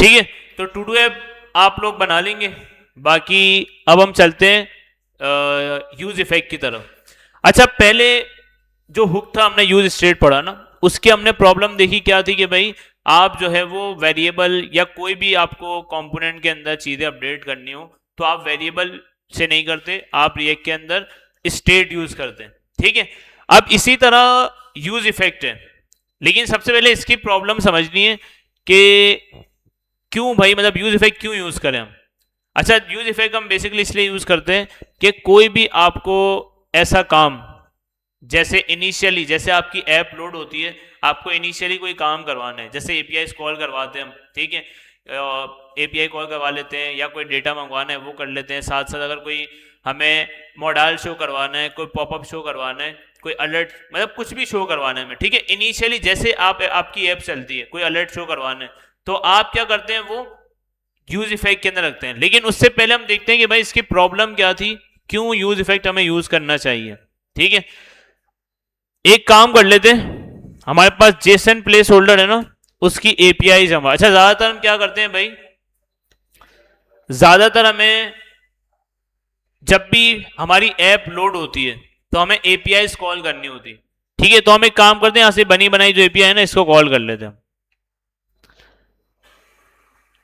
ठीक है, तो टू डू ऐप आप लोग बना लेंगे। बाकी अब हम चलते हैं यूज इफेक्ट की तरफ। अच्छा, पहले जो हुक था हमने यूज स्टेट पढ़ा ना, उसकी हमने प्रॉब्लम देखी क्या थी कि भाई आप जो है वो वेरिएबल या कोई भी आपको कंपोनेंट के अंदर चीजें अपडेट करनी हो तो आप वेरिएबल से नहीं करते, आप रिएक्ट के अंदर स्टेट यूज करते हैं। ठीक है, अब इसी तरह यूज इफेक्ट है, लेकिन सबसे पहले इसकी प्रॉब्लम समझनी है कि क्यों भाई, मतलब यूज इफेक्ट क्यों यूज करें हम। अच्छा, यूज इफेक्ट हम बेसिकली इसलिए यूज करते हैं कि कोई भी आपको ऐसा काम, जैसे इनिशियली जैसे आपकी ऐप लोड होती है, आपको इनिशियली कोई काम करवाना है, जैसे एपीआई कॉल करवाते हैं हम, ठीक है, एपीआई कॉल करवा लेते हैं या कोई डेटा मंगवाना है वो कर लेते हैं, साथ साथ अगर कोई हमें मॉडल शो करवाना है, कोई पॉपअप शो करवाना है, कोई अलर्ट, मतलब कुछ भी शो करवाना है हमें, ठीक है, इनिशियली जैसे आपकी ऐप चलती है, कोई अलर्ट शो करवाना है, तो आप क्या करते हैं, वो यूज इफेक्ट के अंदर रखते हैं। लेकिन उससे पहले हम देखते हैं कि भाई इसकी प्रॉब्लम क्या थी, क्यों यूज इफेक्ट हमें यूज करना चाहिए। ठीक है, एक काम कर लेते हैं, हमारे पास जेसन प्लेस होल्डर है ना, उसकी एपीआई जमा। अच्छा, ज्यादातर हम क्या करते हैं भाई, ज्यादातर हमें जब भी हमारी ऐप लोड होती है तो हमें एपीआई कॉल करनी होती है। ठीक है, तो हम एक काम करते हैं, यहां से बनी बनाई जो एपीआई है ना, इसको कॉल कर लेते हैं।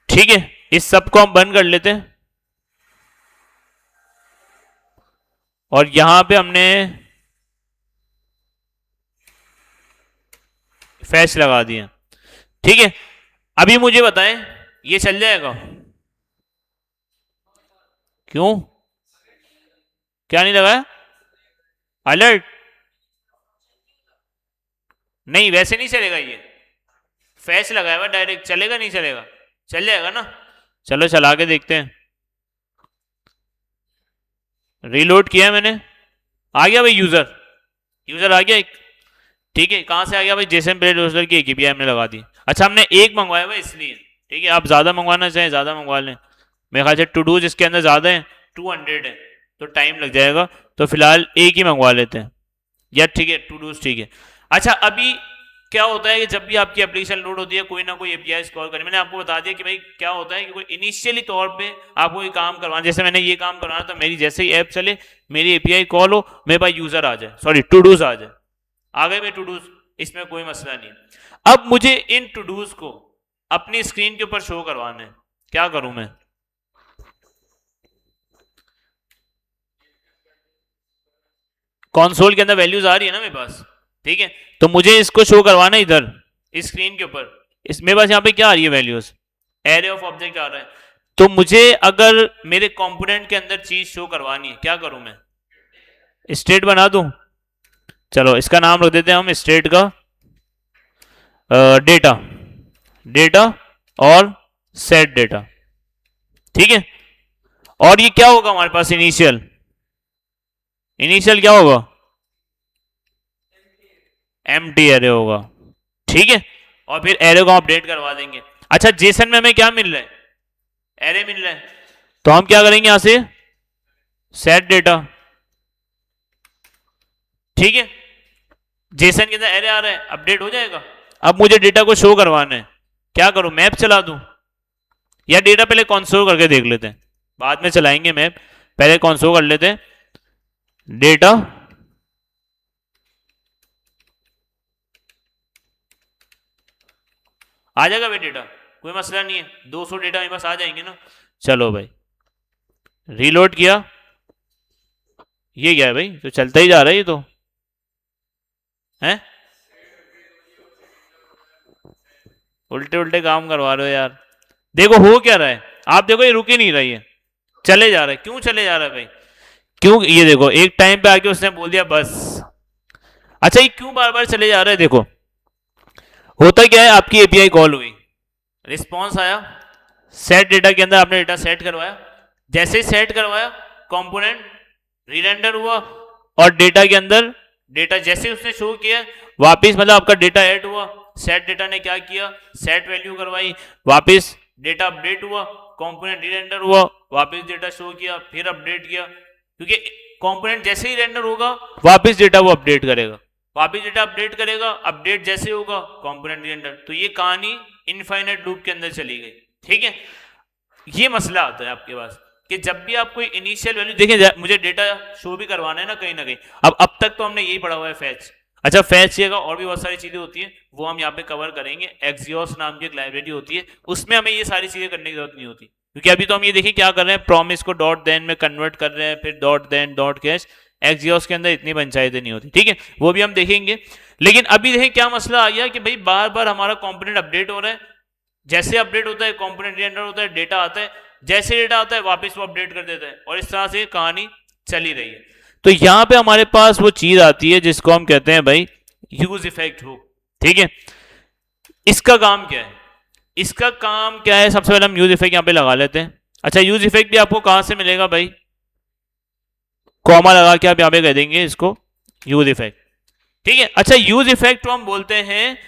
ठीक है, इस सब को हम बंद कर लेते हैं और यहां पे हमने फैच लगा दिया। ठीक है, अभी मुझे बताएं ये चल जाएगा? क्यों, क्या नहीं लगाया अलर्ट? नहीं, वैसे नहीं चलेगा, ये फैच लगाया हुआ डायरेक्ट, चलेगा नहीं चलेगा? चल जाएगा ना, चलो चला के देखते हैं। रीलोड किया मैंने, आ गया भाई, यूजर आ गया एक। ठीक है, कहां से आ गया भाई, जेसन प्लेट होल्डर की एक एपीआई हमने लगा दी। अच्छा, हमने एक मंगवाया हुआ इसलिए, ठीक है, आप ज्यादा मंगवाना चाहें ज्यादा मंगवा लें, मेरे ख्याल से टू डूज इसके अंदर ज्यादा है, 200 है, तो टाइम लग जाएगा, तो फिलहाल एक ही मंगवा लेते हैं। या ठीक है, टू डूज ठीक है। अच्छा, अभी क्या होता है कि जब भी आपकी एप्लीकेशन लोड होती है, कोई ना कोई एपीआई कॉल करें, मैंने आपको बता दिया कि भाई क्या होता है कि कोई इनिशियली तौर पे आपको कोई काम करवाना, जैसे मैंने ये काम करवाना, तो मेरी जैसे ही ऐप चले, मेरी एपीआई कॉल हो, मेरे पास यूजर आ जाए, सॉरी टू डूज आ जाए, आ गए मेरे टू डूज, इसमें कोई मसला नहीं है। अब मुझे इन टू डूज को अपनी स्क्रीन के ऊपर शो करवाना है, क्या करूं मैं? कंसोल के अंदर वैल्यूज आ रही है ना मेरे पास, ठीक है, तो मुझे इसको शो करवाना है इधर स्क्रीन के ऊपर। इस मेरे पास यहाँ पे क्या आ रही है, वैल्यूज, एरे ऑफ ऑब्जेक्ट आ रहा है, तो मुझे अगर मेरे कंपोनेंट के अंदर चीज शो करवानी है, क्या करूं मैं? स्टेट बना दूं? चलो इसका नाम रख देते हैं हम स्टेट का डेटा, डेटा और सेट डेटा। ठीक है, और ये क्या होगा हमारे पास, इनिशियल, इनिशियल क्या होगा, एम्प्टी एरे होगा। ठीक है, और फिर एरे को अपडेट करवा देंगे। अच्छा, जेसन में हमें क्या मिल रहा है, एरे मिल रहा है, तो हम क्या करेंगे यहां से सेट डेटा। ठीक है, जेसन के अंदर एरे आ रहा है, अपडेट हो जाएगा। अब मुझे डेटा को शो करवाना है, क्या करूं, मैप चला दूं या डेटा पहले कॉन्सोल करके देख लेते हैं, बाद में चलाएंगे मैप, पहले कॉन्सोल कर लेते हैं। डेटा आ जाएगा भाई डेटा, कोई मसला नहीं है, 200 डेटा मेरे पास आ जाएंगे ना। चलो भाई, रीलोड किया, ये क्या है भाई, तो चलता ही जा रहा है ये तो, है उल्टे उल्टे काम करवा रहे हो यार। देखो हो क्या रहा है, आप देखो ये रुक ही नहीं रही है, चले जा रहा है, क्यों चले जा रहा है भाई, क्यों, ये देखो एक टाइम पे आके उसने बोल दिया बस। अच्छा, ये क्यों बार बार चले जा रहा है, देखो होता क्या है, आपकी एपीआई कॉल हुई, रिस्पॉन्स आया, सेट डेटा के अंदर आपने डेटा सेट करवाया, जैसे ही सेट करवाया कंपोनेंट रीरेंडर हुआ, और डेटा के अंदर डेटा जैसे उसने शो किया वापिस, मतलब आपका डेटा ऐड हुआ, सेट डेटा ने क्या किया, सेट वैल्यू करवाई, वापिस डेटा अपडेट हुआ, कंपोनेंट रीरेंडर हुआ, वापिस डेटा शो किया, फिर अपडेट किया, क्योंकि कंपोनेंट जैसे ही रेंडर होगा वापिस डेटा वो अपडेट करेगा, वापिस डेटा अपडेट करेगा, अपडेट जैसे होगा कंपोनेंट रीरेंडर, तो ये कहानी इनफाइनाइट लूप के अंदर चली गई। ठीक है, ये मसला आता है आपके पास कि जब भी आप कोई इनिशियल वैल्यू देखें, मुझे डेटा शो भी करवाना है ना कहीं ना कहीं। अब तक तो हमने यही पढ़ा हुआ है फैच। अच्छा, फैच की और भी बहुत सारी चीजें होती हैं, वो हम यहाँ पे कवर करेंगे। एक्सियोस नाम की एक लाइब्रेरी होती है, उसमें हमें ये सारी चीजें करने की जरूरत नहीं होती, क्योंकि अभी तो हम ये देखिए क्या कर रहे हैं, प्रॉमिस को डॉट देन में कन्वर्ट कर रहे हैं, फिर dot then dot catch. Axios के अंदर इतनी पंचायतें नहीं होती, ठीक है, वो भी हम देखेंगे। लेकिन अभी देखें क्या मसला आ गया कि भाई बार बार हमारा कॉम्पोनेंट अपडेट हो रहा है, जैसे अपडेट होता है कॉम्पोनेंट रेंडर होता है, डेटा आता है, जैसे डेटा आता है वापस वो अपडेट कर देता है, और इस तरह से कहानी चली रही है। तो यहां पे हमारे पास वो चीज आती है जिसको हम कहते हैं भाई यूज इफेक्ट हुक, ठीक है। इसका काम क्या है, इसका काम क्या है, सबसे पहले हम यूज इफेक्ट यहां पे लगा लेते हैं। अच्छा, यूज इफेक्ट भी आपको कहां से मिलेगा भाई, कॉमा लगा के आप यहां पे कह देंगे इसको यूज इफेक्ट, ठीक है। अच्छा, यूज इफेक्ट तो हम बोलते हैं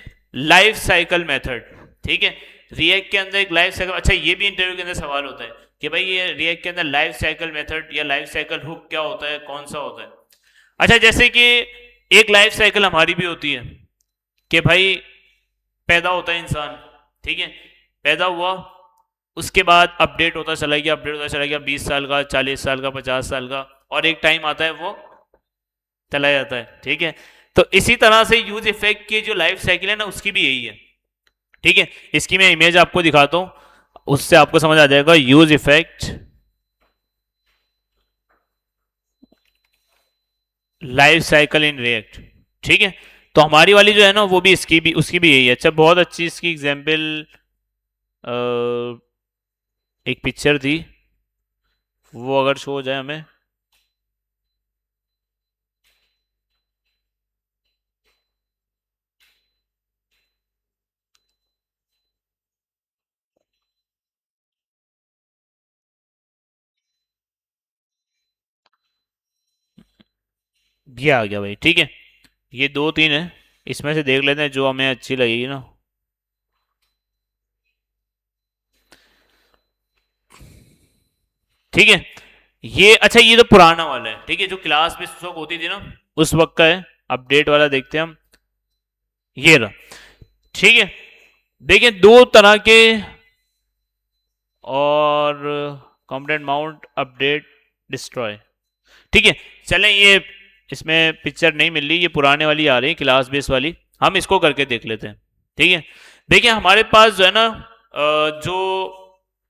लाइफ साइकिल मेथड, ठीक है। रिएक्ट के अंदर एक लाइफ साइकिल, अच्छा ये भी इंटरव्यू के अंदर सवाल होता है कि भाई ये रिएक्ट के अंदर लाइफ साइकिल मेथड या लाइफ साइकिल हुक क्या होता है, कौन सा होता है। अच्छा, जैसे कि एक लाइफ साइकिल हमारी भी होती है कि भाई पैदा होता है इंसान, ठीक है, पैदा हुआ, उसके बाद अपडेट होता चला गया, अपडेट होता चला गया, 20 साल का, 40 साल का, 50 साल का, और एक टाइम आता है वो चला जाता है, ठीक है। तो इसी तरह से यूज इफेक्ट की जो लाइफ साइकिल है ना, उसकी भी यही है, ठीक है। इसकी मैं इमेज आपको दिखाता हूं, उससे आपको समझ आ जाएगा use effect life cycle in React, ठीक है। तो हमारी वाली जो है ना वो भी इसकी भी उसकी भी यही है। अच्छा, बहुत अच्छी इसकी एग्जाम्पल एक पिक्चर थी, वो अगर शो हो जाए हमें, ये आ गया भाई, ठीक है। ये 2-3 है, इसमें से देख लेते हैं जो हमें अच्छी लगेगी ना। ठीक है, ये अच्छा ये तो पुराना वाला है, ठीक है, जो क्लास में उस वक्त होती थी ना उस वक्त का है। अपडेट वाला देखते हैं हम, ये रहा, ठीक है। देखिए दो तरह के, और कंपोनेंट माउंट अपडेट डिस्ट्रॉय, ठीक है। चलें, ये इसमें पिक्चर नहीं मिल रही, ये पुराने वाली आ रही है क्लास बेस वाली, हम इसको करके देख लेते हैं, ठीक है। देखिए हमारे पास जो है ना जो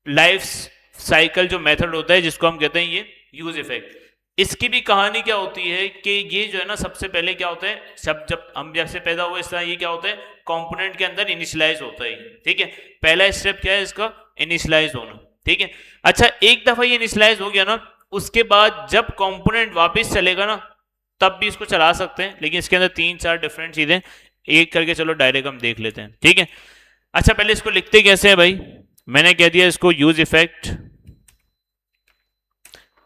लाइफ साइकिल जो मेथड होता है जिसको हम कहते हैं ये यूज इफेक्ट, इसकी भी कहानी क्या होती है कि ये जो है ना सबसे पहले क्या होता है, सब जब हम जैसे पैदा हुए इस तरह ये क्या होता है कंपोनेंट के अंदर इनिशियलाइज होता है, ठीक है। पहला स्टेप क्या है इसका, इनिशियलाइज होना, ठीक है। अच्छा, एक दफा ये इनिशियलाइज हो गया ना, उसके बाद जब कंपोनेंट वापस चलेगा ना तब भी इसको चला सकते हैं, लेकिन इसके अंदर 3-4 डिफरेंट चीजें एक करके चलो डायरेक्ट हम देख लेते हैं, ठीक है। अच्छा, पहले इसको लिखते कैसे है भाई, मैंने कह दिया इसको यूज इफेक्ट,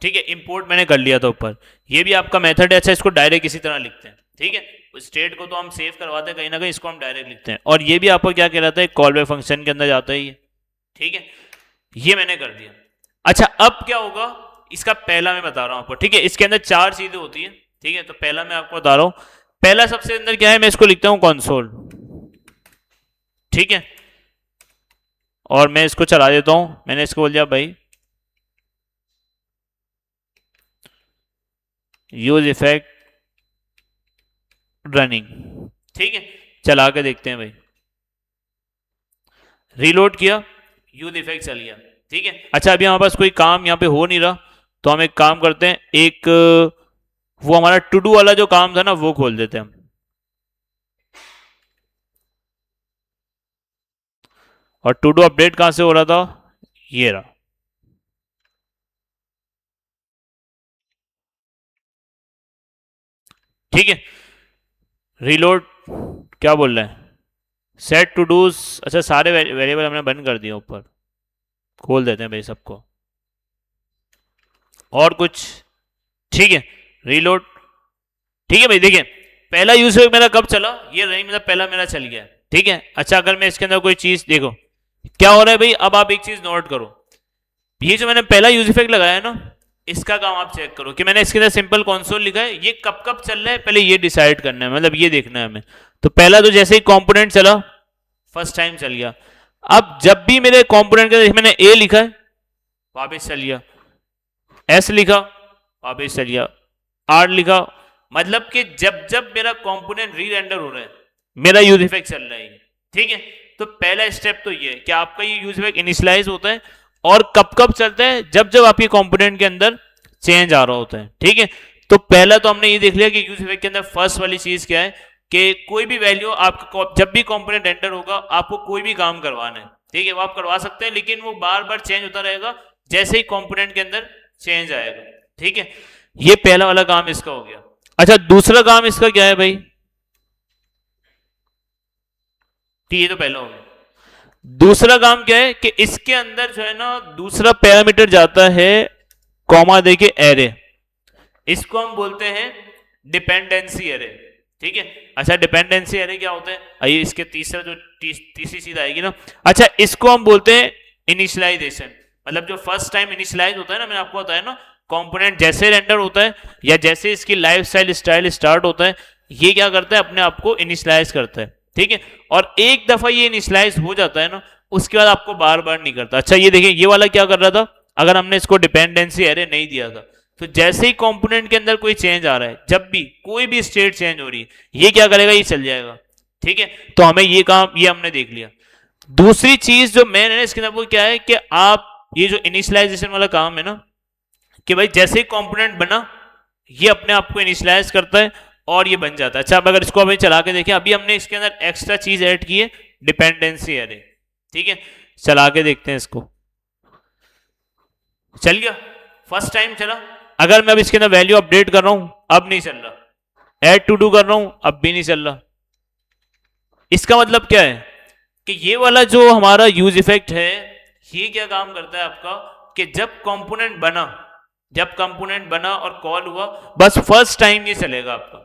ठीक है, इंपोर्ट मैंने कर लिया था ऊपर, ये भी आपका मेथड है। अच्छा, इसको डायरेक्ट इसी तरह लिखते हैं, ठीक है। स्टेट को तो हम सेव करवाते हैं कहीं ना कहीं, इसको हम डायरेक्ट लिखते हैं, और ये भी आपको क्या कहलाता है, कॉल बैक फंक्शन के अंदर जाता है ये, ठीक है। ये मैंने कर दिया। अच्छा, अब क्या होगा, इसका पहला मैं बता रहा हूं आपको, ठीक है। इसके अंदर 4 चीजें होती है, ठीक है। तो पहला मैं आपको बता रहा हूं, पहला सबसे अंदर क्या है, मैं इसको लिखता हूं कंसोल, ठीक है, और मैं इसको चला देता हूं। मैंने इसको बोल दिया भाई यूज इफेक्ट रनिंग, ठीक है, चला के देखते हैं भाई। रीलोड किया, यूज इफेक्ट चल गया, ठीक है। अच्छा, अभी हमारे पास कोई काम यहाँ पे हो नहीं रहा, तो हम एक काम करते हैं, एक वो हमारा टू डू वाला जो काम था ना वो खोल देते हैं हम, और टू डू अपडेट कहां से हो रहा था, ये रहा, ठीक है। रीलोड क्या बोल रहे हैं, सेट टू डूज, अच्छा सारे वेरिएबल हमने बंद कर दिए ऊपर, खोल देते हैं भाई सबको, और कुछ, ठीक है। रीलोड, ठीक है भाई, देखिए पहला यूज मेरा कब चला, ये नहीं मतलब पहला मेरा चल गया, ठीक है। अच्छा, अगर मैं इसके अंदर कोई चीज देखो क्या हो रहा है भाई, अब आप एक चीज नोट करो, ये जो मैंने पहला यूज इफेक्ट लगाया है ना, इसका काम आप चेक करो कि मैंने इसके अंदर सिंपल कंसोल लिखा है, ये कब कब चल रहा है पहले ये डिसाइड करना है, मतलब ये देखना है हमें। तो पहला तो जैसे ही कंपोनेंट चला फर्स्ट टाइम चल गया, अब जब भी मेरे कंपोनेंट के अंदर मैंने ए लिखा है वापस चल गया, एस लिखा वापस चल गया, आर लिखा, मतलब कि जब जब मेरा कंपोनेंट री रेंडर हो रहा है मेरा यूज इफेक्ट चल रहा है। ठीक है, तो पहला स्टेप तो ये है कि आपका ये यूज इफेक्ट इनिशियलाइज होता है और कब कब चलता है, जब जब आपके कंपोनेंट के अंदर चेंज आ रहा होता है। ठीक है, तो पहला तो हमने ये देख लिया कि यूज इफेक्ट के अंदर फर्स्ट वाली चीज क्या है कि कोई भी वैल्यू आपका जब भी कंपोनेंट एंटर होगा आपको कोई भी काम करवाना है, ठीक है, वो आप करवा सकते हैं, लेकिन वो बार बार चेंज होता रहेगा जैसे ही कंपोनेंट के अंदर चेंज आएगा। ठीक है, ये पहला वाला काम इसका हो गया। अच्छा, दूसरा काम इसका क्या है भाई? ठीक, ये तो पहला हो गया। दूसरा काम क्या है कि इसके अंदर जो है ना दूसरा पैरामीटर जाता है कॉमा देके एरे, इसको हम बोलते हैं डिपेंडेंसी एरे। ठीक है, अच्छा डिपेंडेंसी एरे क्या होता है, आइए इसके तीसरा जो तीसरी चीज आएगी ना, अच्छा इसको हम बोलते हैं इनिशियलाइजेशन। मतलब जो फर्स्ट टाइम इनिशियलाइज होता है ना, मैंने आपको बताया ना कंपोनेंट जैसे रेंडर होता है या जैसे इसकी लाइफ स्टाइल स्टार्ट होता है, ये क्या करता है अपने आप को इनिशियलाइज करता है। ठीक है, और एक दफा ये इनिशियलाइज हो जाता है ना उसके बाद आपको बार बार नहीं करता। अच्छा ये देखिए ये वाला क्या कर रहा था, अगर हमने इसको डिपेंडेंसी एरे नहीं दिया था तो जैसे ही कंपोनेंट के अंदर कोई चेंज आ रहा है, जब भी कोई भी स्टेट चेंज हो रही है, ये क्या करेगा, ये चल जाएगा। ठीक है, तो हमें ये काम ये हमने देख लिया। दूसरी चीज जो मेन है इसके अंदर वो क्या है कि आप ये जो इनिशियलाइजेशन वाला काम है ना, कि भाई जैसे ही कंपोनेंट बना ये अपने आप को इनिशियलाइज करता है और ये बन जाता है। अच्छा अब अगर इसको अभी चला के देखें, अभी हमने इसके अंदर एक्स्ट्रा चीज ऐड की है डिपेंडेंसी एरे। ठीक है, चला के देखते हैं इसको, चल गया, फर्स्ट टाइम चला। अगर मैं अब इसके अंदर वैल्यू अपडेट कर रहा हूं अब नहीं चल रहा, ऐड टू डू कर रहा हूं अब भी नहीं चल रहा। इसका मतलब क्या है कि ये वाला जो हमारा यूज इफेक्ट है ये क्या काम करता है आपका, कि जब कंपोनेंट बना और कॉल हुआ बस फर्स्ट टाइम ये चलेगा आपका।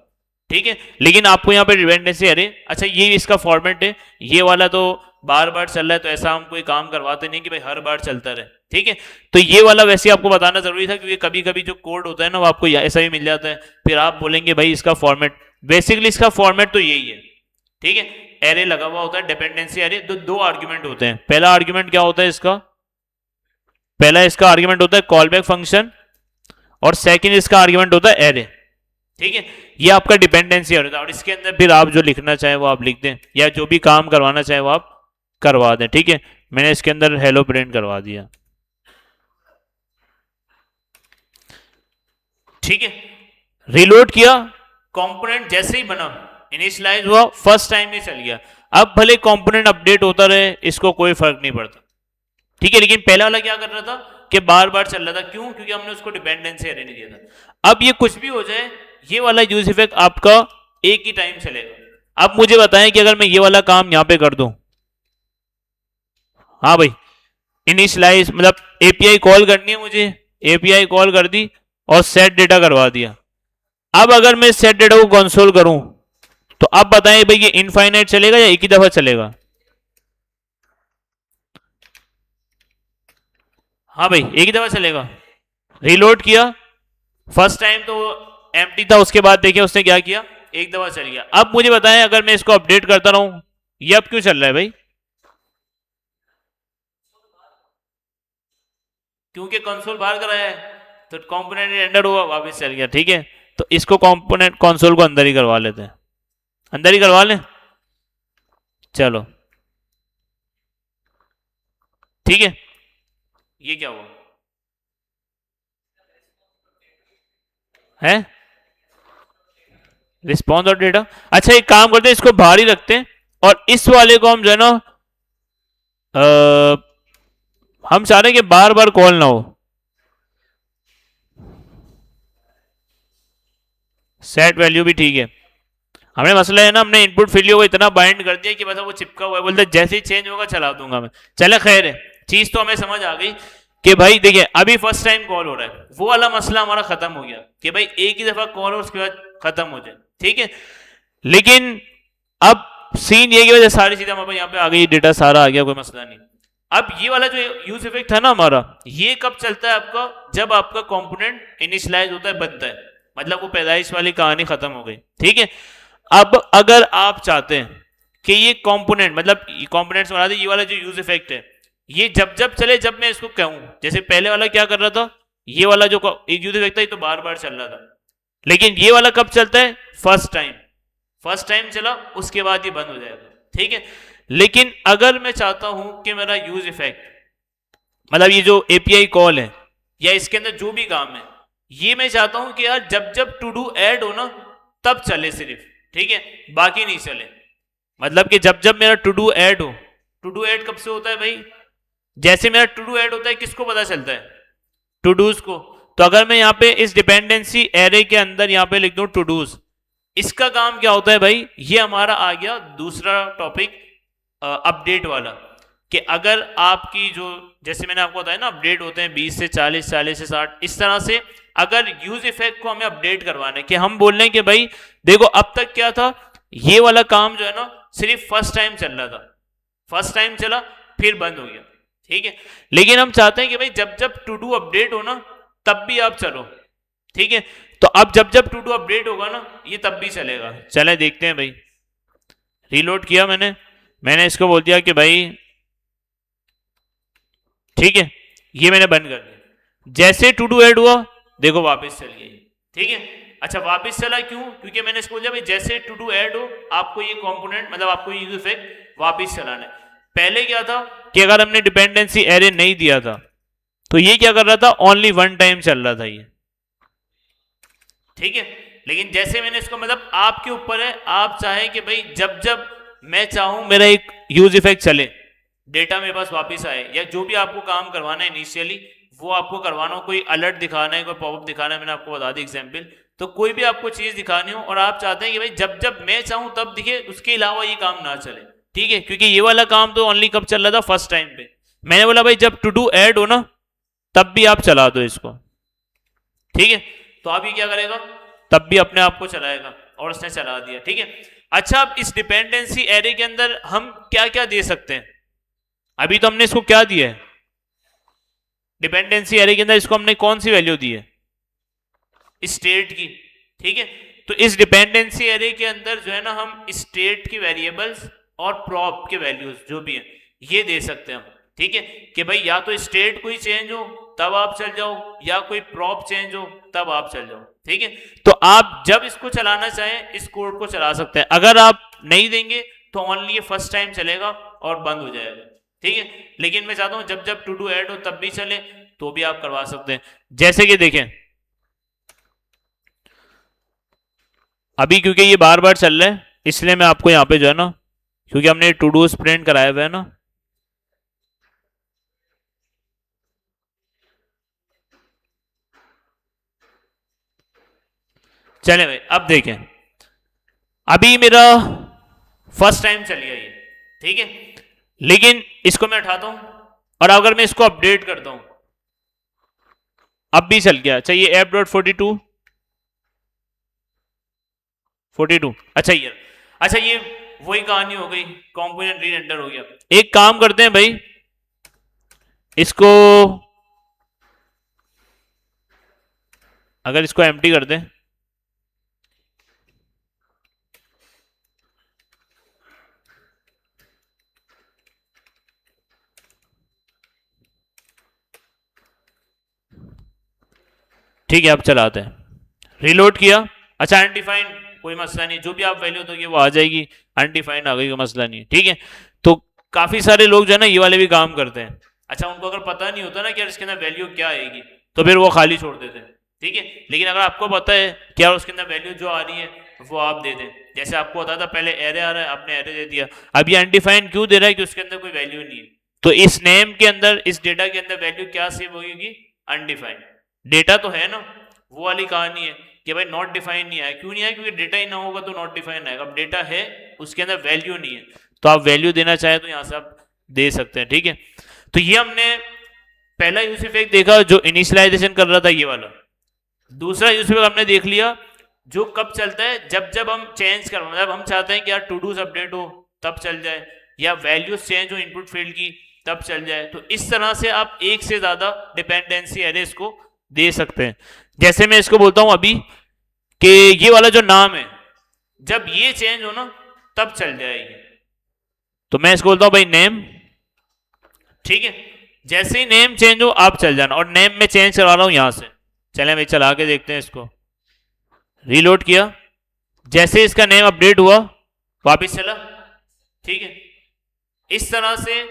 ठीक है, लेकिन आपको यहाँ पे डिपेंडेंसी अरे, अच्छा ये इसका फॉर्मेट है, ये वाला तो बार बार चल रहा है, तो ऐसा हम कोई काम करवाते नहीं कि भाई हर बार चलता रहे। ठीक है, तो ये वाला वैसे आपको बताना जरूरी था क्योंकि कभी कभी जो कोड होता है ना वो आपको ऐसा भी मिल जाता है, फिर आप बोलेंगे भाई इसका फॉर्मेट, बेसिकली इसका फॉर्मेट तो यही है। ठीक है, एरे लगा हुआ होता है डिपेंडेंसी एरे, दो आर्ग्यूमेंट होते हैं। पहला आर्ग्यूमेंट क्या होता है इसका, पहला इसका आर्ग्यूमेंट होता है कॉलबैक फंक्शन और सेकंड इसका आर्ग्यूमेंट होता है एरे। ठीक है, ये आपका डिपेंडेंसी एरे था और इसके अंदर फिर आप जो लिखना चाहे वो आप लिख दें या जो भी काम करवाना चाहे वो आप करवा दें। ठीक है, मैंने इसके अंदर हेलो प्रिंट करवा दिया। ठीक है, रिलोड किया, कंपोनेंट जैसे ही बना इनिशियलाइज हुआ फर्स्ट टाइम ही चल गया। अब भले कंपोनेंट अपडेट होता रहे इसको कोई फर्क नहीं पड़ता। ठीक है, लेकिन पहला वाला क्या कर रहा था कि बार बार चल रहा था, क्यों, क्योंकि हमने उसको डिपेंडेंसी एरे नहीं दिया था। अब ये कुछ भी हो जाए ये वाला यूज इफेक्ट आपका एक ही टाइम चलेगा। अब मुझे बताएं कि अगर मैं ये वाला काम यहां पे कर दूं, हाँ भाई इनिशियलाइज मतलब एपीआई कॉल करनी है मुझे, एपीआई कॉल कर दी और सेट डेटा करवा दिया। अब अगर मैं सेट डेटा को कंसोल करूं तो अब बताएं भाई ये इनफाइनाइट चलेगा या एक ही दफा चलेगा? हाँ भाई एक ही दफा चलेगा। रिलोड किया, फर्स्ट टाइम तो एम्प्टी था, उसके बाद देखिए उसने क्या किया, एक दफा चल गया। अब मुझे बताएं अगर मैं इसको अपडेट करता रहूं ये अब क्यों चल रहा है भाई? क्योंकि कंसोल बाहर कराया है तो कंपोनेंट रेंडर हुआ वापस चल गया। ठीक है, तो इसको कंपोनेंट कंसोल को अंदर ही करवा लेते हैं, अंदर ही करवा लें, चलो ठीक है। ये क्या हुआ है, रिस्पॉन्स और डेटा। अच्छा एक काम करते हैं इसको बाहर ही रखते हैं और इस वाले को हम जो है ना हम चाह रहे हैं कि बार बार कॉल ना हो। सेट वैल्यू भी ठीक है, हमने मसला है ना हमने इनपुट वैल्यू को इतना बाइंड कर दिया कि बस वो चिपका हुआ है, बोलते जैसे ही चेंज होगा चला दूंगा मैं। चले खैर है, चीज तो हमें समझ आ गई कि भाई देखिए अभी फर्स्ट टाइम कॉल हो रहा है, वो वाला मसला हमारा खत्म हो गया कि भाई एक ही दफा कॉल हो उसके बाद खत्म हो जाए। ठीक है, लेकिन अब सीन ये की वजह सारी चीजें हमारे यहाँ पे आ गई, डेटा सारा आ गया, कोई मसला नहीं। अब ये वाला जो यूज इफेक्ट था ना हमारा, ये कब चलता है आपका, जब आपका कंपोनेंट इनिशियलाइज होता है, बनता है, मतलब वो पैदाइश वाली कहानी खत्म हो गई। ठीक है, अब अगर आप चाहते हैं कि ये कंपोनेंट मतलब कंपोनेंट्स बना दे, ये वाला जो यूज इफेक्ट है ये जब जब चले जब मैं इसको कहूं, जैसे पहले वाला क्या कर रहा था, ये वाला जो यूज इफेक्ट था ये तो बार बार चल रहा था, लेकिन ये वाला कब चलता है, फर्स्ट टाइम चला उसके बाद ये बंद हो जाएगा, ठीक है। लेकिन अगर मैं चाहता हूं कि मेरा यूज इफेक्ट मतलब ये जो एपीआई कॉल है या इसके अंदर जो भी काम है, ये मैं चाहता हूं कि यार जब जब टू डू ऐड हो ना तब चले सिर्फ, ठीक है, बाकी नहीं चले। मतलब कि जब जब मेरा टू डू ऐड हो, टू डू ऐड कब से होता है भाई, जैसे मेरा टू डू ऐड होता है किसको पता चलता है, टू डूज को। तो अगर मैं यहाँ पे इस डिपेंडेंसी एरे के अंदर यहाँ पे लिख दूं टू डूज, इसका काम क्या होता है भाई, ये हमारा आ गया दूसरा टॉपिक अपडेट वाला, कि अगर आपकी जो जैसे मैंने आपको बताया ना अपडेट होते हैं 20 से 40, 40 से 60, इस तरह से अगर यूज इफेक्ट को हमें अपडेट करवाना है कि हम बोल रहे हैं कि भाई देखो अब तक क्या था, ये वाला काम जो है ना सिर्फ फर्स्ट टाइम चल रहा था, फर्स्ट टाइम चला फिर बंद हो गया, ठीक है। लेकिन हम चाहते हैं कि भाई जब जब टू डू अपडेट हो ना तब भी आप चलो, ठीक है। तो अब जब जब टू डू अपडेट होगा ना ये तब भी चलेगा। चले देखते हैं भाई, रीलोड किया मैंने इसको बोल दिया कि भाई ठीक है, ये मैंने बंद कर दिया, जैसे टू डू ऐड हुआ देखो वापस चल गई, ठीक है। अच्छा वापस चला क्यों, क्योंकि मैंने इसको बोल दिया भाई जैसे टू डू ऐड हो आपको ये कंपोनेंट मतलब आपको ये यूज इफेक्ट वापस चलाना है। पहले क्या था कि अगर हमने डिपेंडेंसी एरे नहीं दिया था तो ये क्या कर रहा था, ओनली वन टाइम चल रहा था ये, ठीक है। लेकिन जैसे मैंने इसको मतलब आपके ऊपर है, आप चाहें कि भाई जब जब मैं चाहूं मेरा एक यूज इफेक्ट चले, डेटा मेरे पास वापस आए, या जो भी आपको काम करवाना है इनिशियली वो आपको करवाना हो, कोई अलर्ट दिखाना है, कोई पॉपअप दिखाना है, मैंने आपको बता दी एग्जांपल, तो कोई भी आपको चीज दिखानी हो और आप चाहते हैं कि भाई जब जब मैं चाहूं तब दिखे, उसके अलावा ये काम ना चले, ठीक है। क्योंकि ये वाला काम तो ओनली कब चल रहा था, फर्स्ट टाइम पे। मैंने बोला भाई जब टू डू ऐड हो ना तब भी आप चला दो इसको, ठीक है। तो आप ये क्या करेगा, तब भी अपने आप को चलाएगा, और उसने चला दिया, ठीक है। अच्छा अब इस डिपेंडेंसी एरे के अंदर हम क्या क्या दे सकते हैं, अभी तो हमने इसको क्या दिया है, डिपेंडेंसी एरे के अंदर इसको हमने कौन सी वैल्यू दी है, स्टेट की, ठीक है। तो इस डिपेंडेंसी एरे के अंदर जो है ना हम स्टेट की वेरिएबल्स और प्रॉप के वैल्यूज जो भी है ये दे सकते हैं हम, ठीक है। कि भाई या तो स्टेट कोई चेंज हो तब आप चल जाओ, या कोई प्रॉप चेंज हो तब आप चल जाओ, ठीक है। तो आप जब इसको चलाना चाहें इस कोड को चला सकते हैं, अगर आप नहीं देंगे तो ओनली ये फर्स्ट टाइम चलेगा और बंद हो जाएगा, ठीक है। लेकिन मैं चाहता हूं जब जब टू डू ऐड हो तब भी चले, तो भी आप करवा सकते हैं। जैसे कि देखें अभी क्योंकि ये बार बार चल रहा है इसलिए मैं आपको यहां पे जो है ना, क्योंकि हमने टू डू प्रिंट कराया हुआ है ना, चले भाई अब देखें, अभी मेरा फर्स्ट टाइम चल गया ये, ठीक है। लेकिन इसको मैं उठाता हूं और अगर मैं इसको अपडेट करता हूं अब भी चल गया, अच्छा ये ऐप डॉट 42 अच्छा ये वही कहानी हो गई, कंपोनेंट रीरेंडर हो गया। एक काम करते हैं भाई, इसको अगर इसको एम्प्टी कर दें, ठीक है अब चलाते हैं, रीलोड किया, अच्छा अनडिफाइंड कोई मसला नहीं, जो भी आप वैल्यू दोगे वो आ जाएगी, अनडिफाइंड आ गई कोई मसला नहीं, ठीक है। तो काफी सारे लोग जो है ना ये वाले भी काम करते हैं, अच्छा उनको अगर पता नहीं होता ना कि यार इसके अंदर वैल्यू क्या आएगी तो फिर वो खाली छोड़ देते हैं, ठीक है। लेकिन अगर आपको पता है कि यार उसके अंदर वैल्यू जो आ रही है वो आप दे दें, जैसे आपको पता था पहले एरे आ रहा है आपने एरे दे दिया, अब ये अनडिफाइंड क्यों दे रहा है कि उसके अंदर कोई वैल्यू नहीं है, तो इस नेम के अंदर इस डेटा के अंदर वैल्यू क्या सेव होगी, अनडिफाइंड। डेटा तो है ना, वो वाली कहानी है कि भाई नॉट डिफाइन नहीं आया, क्यों नहीं आया, क्योंकि डेटा ही ना होगा तो नॉट डिफाइन आएगा, अब डेटा है उसके अंदर वैल्यू नहीं है, तो आप वैल्यू देना चाहे तो यहां से आप दे सकते हैं, ठीक है। तो ये हमने पहला यूज इफेक्ट देखा जो इनिशियलाइजेशन कर रहा था ये वाला। दूसरा यूज इफेक्ट हमने देख लिया जो कब चलता है, जब जब हम चेंज कर, मतलब हम चाहते हैं कि यार टू डूज अपडेट हो तब चल जाए, या वैल्यूज चेंज हो इनपुट फील्ड की तब चल जाए। तो इस तरह से आप एक से ज्यादा डिपेंडेंसी एरेस को दे सकते हैं। जैसे मैं इसको बोलता हूं अभी कि ये वाला जो नाम है जब ये चेंज हो ना तब चल जाएगी, तो मैं इसको बोलता हूं भाई नेम, ठीक है। जैसे ही नेम चेंज हो आप चल जाना, और नेम में चेंज करवा रहा हूं यहां से। चले भाई चला के देखते हैं इसको, रीलोड किया, जैसे इसका नेम अपडेट हुआ वापिस चला, ठीक है। इस तरह से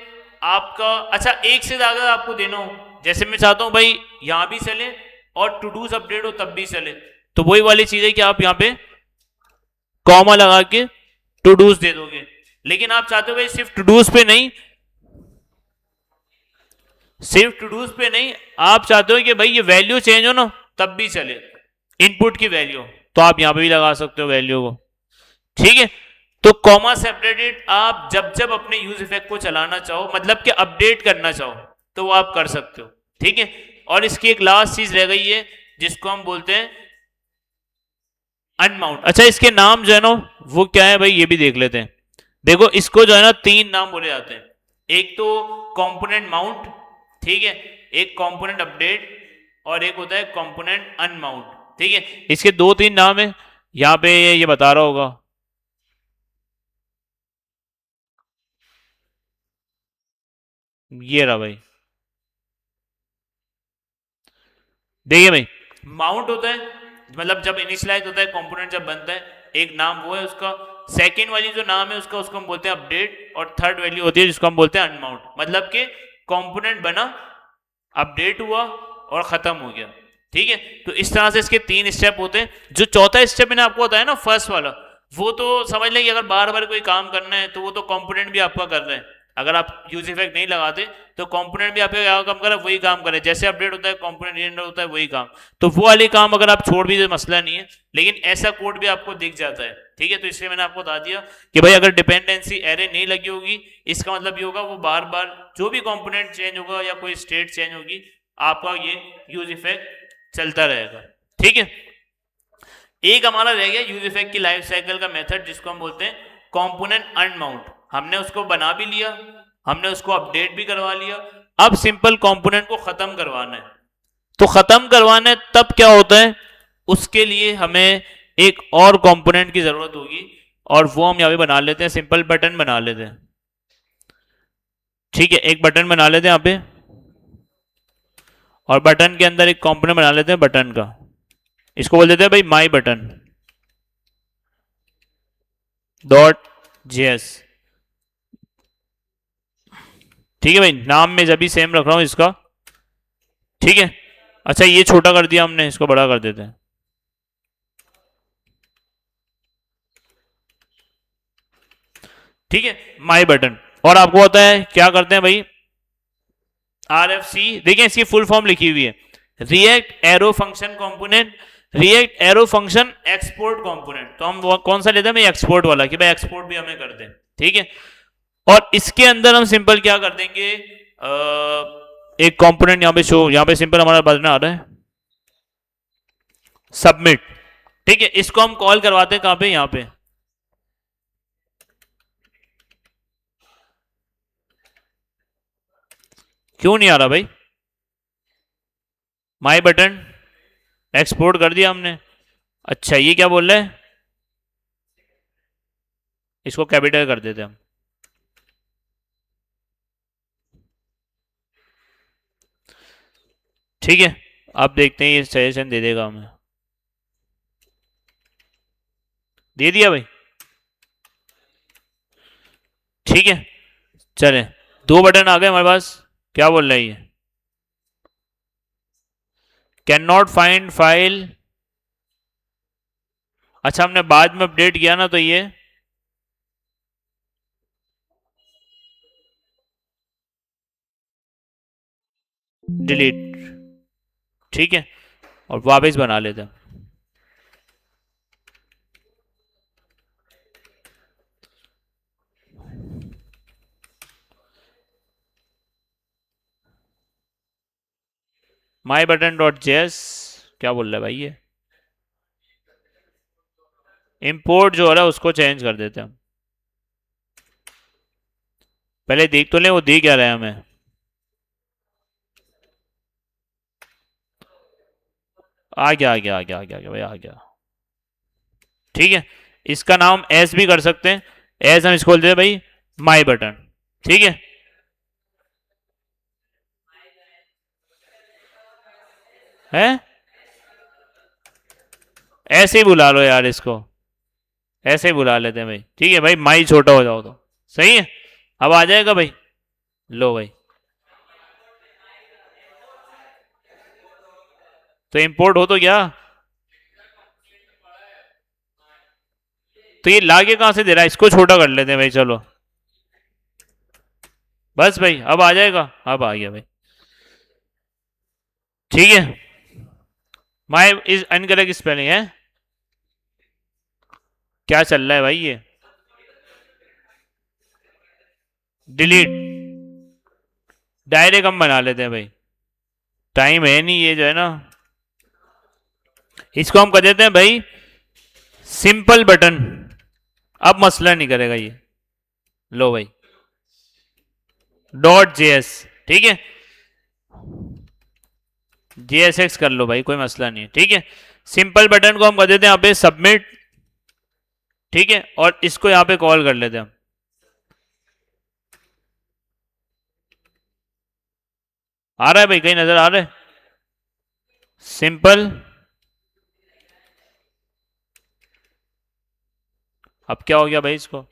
आपका, अच्छा एक से ज्यादा आपको देना हो, जैसे मैं चाहता हूं भाई यहां भी चले और टू डूज अपडेट हो तब भी चले, तो वही वाली चीज है कि आप यहां पे कॉमा लगा के टू डूज दे दोगे। लेकिन आप चाहते हो भाई सिर्फ टू डूज पे नहीं, सिर्फ टू डूज पे नहीं, आप चाहते हो कि भाई ये वैल्यू चेंज हो ना तब भी चले, इनपुट की वैल्यू, तो आप यहां पे भी लगा सकते हो वैल्यू को, ठीक है। तो कॉमा सेपरेटेड आप जब जब अपने यूज इफेक्ट को चलाना चाहो, मतलब कि अपडेट करना चाहो, तो वो आप कर सकते हो, ठीक है। और इसकी एक लास्ट चीज रह गई है जिसको हम बोलते हैं अनमाउंट। अच्छा इसके नाम जो है ना वो क्या है भाई, ये भी देख लेते हैं। देखो इसको जो है ना तीन नाम बोले जाते हैं, एक तो कंपोनेंट माउंट, ठीक है, एक कंपोनेंट अपडेट, और एक होता है कंपोनेंट अनमाउंट, ठीक है। इसके दो तीन नाम है, यहां पे ये बता रहा होगा, ये रहा भाई, देखिए भाई माउंट होता है मतलब जब इनिशियलाइज होता है कंपोनेंट जब बनता है, एक नाम वो है उसका। सेकंड वाली जो नाम है उसका, उसको हम बोलते हैं अपडेट, और थर्ड वैल्यू होती है जिसको हम बोलते हैं अनमाउंट, मतलब कि कंपोनेंट बना, अपडेट हुआ और खत्म हो गया, ठीक है। तो इस तरह से इसके तीन स्टेप होते हैं। जो चौथा स्टेप मैंने आपको बताया ना फर्स्ट वाला, वो तो समझ लें कि अगर बार बार कोई काम करना है तो वो तो कंपोनेंट भी आपका कर रहे हैं। अगर आप यूज इफेक्ट नहीं लगाते तो कंपोनेंट भी आपका क्या काम करे, वही काम करे, जैसे अपडेट होता है कंपोनेंट रीरेंडर होता है वही काम। तो वो वाले काम अगर आप छोड़ भी दे मसला नहीं है, लेकिन ऐसा कोड भी आपको दिख जाता है, ठीक है। तो इसलिए मैंने आपको बता दिया कि भाई अगर डिपेंडेंसी एरे नहीं लगी होगी, इसका मतलब ये होगा वो बार बार जो भी कंपोनेंट चेंज होगा या कोई स्टेट चेंज होगी, आपका ये यूज इफेक्ट चलता रहेगा, ठीक है। एक हमारा रह गया यूज इफेक्ट की लाइफ साइकिल का मेथड जिसको हम बोलते हैं कंपोनेंट अनमाउंट। हमने उसको बना भी लिया, हमने उसको अपडेट भी करवा लिया, अब सिंपल कंपोनेंट को खत्म करवाना है। तो खत्म करवाना है तब क्या होता है, उसके लिए हमें एक और कंपोनेंट की जरूरत होगी, और वो हम यहां पे बना लेते हैं, सिंपल बटन बना लेते हैं, ठीक है। एक बटन बना लेते हैं यहां पे, और बटन के अंदर एक कंपोनेंट बना लेते हैं बटन का, इसको बोल देते हैं भाई माई बटन डॉट जेएस, ठीक है भाई। नाम में जब भी सेम रख रहा हूं इसका, ठीक है। अच्छा ये छोटा कर दिया हमने, इसको बड़ा कर देते हैं, ठीक है, माई बटन। और आपको पता है क्या करते हैं भाई, आर एफ सी, देखिए इसकी फुल फॉर्म लिखी हुई है, react arrow function component, react arrow function export component. तो हम कौन सा लेते हैं भाई, एक्सपोर्ट वाला, कि भाई एक्सपोर्ट भी हमें कर दें, ठीक है। और इसके अंदर हम सिंपल क्या कर देंगे, एक कंपोनेंट यहां पे शो, यहां पे सिंपल हमारा बटन आ रहा है सबमिट, ठीक है। इसको हम कॉल करवाते हैं कहां पे, यहां पे, क्यों नहीं आ रहा भाई, माई बटन एक्सपोर्ट कर दिया हमने। अच्छा ये क्या बोल रहा है, इसको कैपिटल कर देते हैं हम, ठीक है। अब देखते हैं ये सजेशन दे देगा हमें, दे दिया भाई, ठीक है। चले दो बटन आ गए हमारे पास, क्या बोल रहा है ये, कैन नॉट फाइंड फाइल। अच्छा हमने बाद में अपडेट किया ना, तो ये डिलीट, ठीक है, और वापस बना लेते हैं, माई बटन डॉट जेएस, क्या बोल रहा है भाई ये, इंपोर्ट जो हो रहा है उसको चेंज कर देते हैं हम, पहले देख तो ले वो दे क्या रहा है हमें, आ गया आ गया आ गया आ गया आ गया भाई, आ गया, ठीक है। इसका नाम एस भी कर सकते हैं, एस हम इसको बोलते हैं भाई माई बटन, ठीक है। है ऐसे ही बुला लो यार इसको, ऐसे ही बुला लेते हैं भाई, ठीक है भाई, माई छोटा हो जाओ तो सही है। अब आ जाएगा भाई, लो भाई, तो इंपोर्ट हो तो गया। तो ये लागे कहां से दे रहा है, इसको छोटा कर लेते हैं भाई, चलो बस भाई, अब आ जाएगा, अब आ गया भाई, ठीक है। माई इज अनकरेक्ट स्पेलिंग है, क्या चल रहा है भाई ये, डिलीट, डायरेक्ट हम बना लेते हैं भाई, टाइम है नहीं ये जो है ना, इसको हम कर देते हैं भाई सिंपल बटन, अब मसला नहीं करेगा ये, लो भाई डॉट जेएस, ठीक है, जेएसएक्स कर लो भाई, कोई मसला नहीं है, ठीक है। सिंपल बटन को हम कर देते हैं यहाँ पे सबमिट, ठीक है, और इसको यहाँ पे कॉल कर लेते हैं हम, आ रहा है भाई, कहीं नजर आ रहा है, सिंपल, अब क्या हो गया भाई इसको,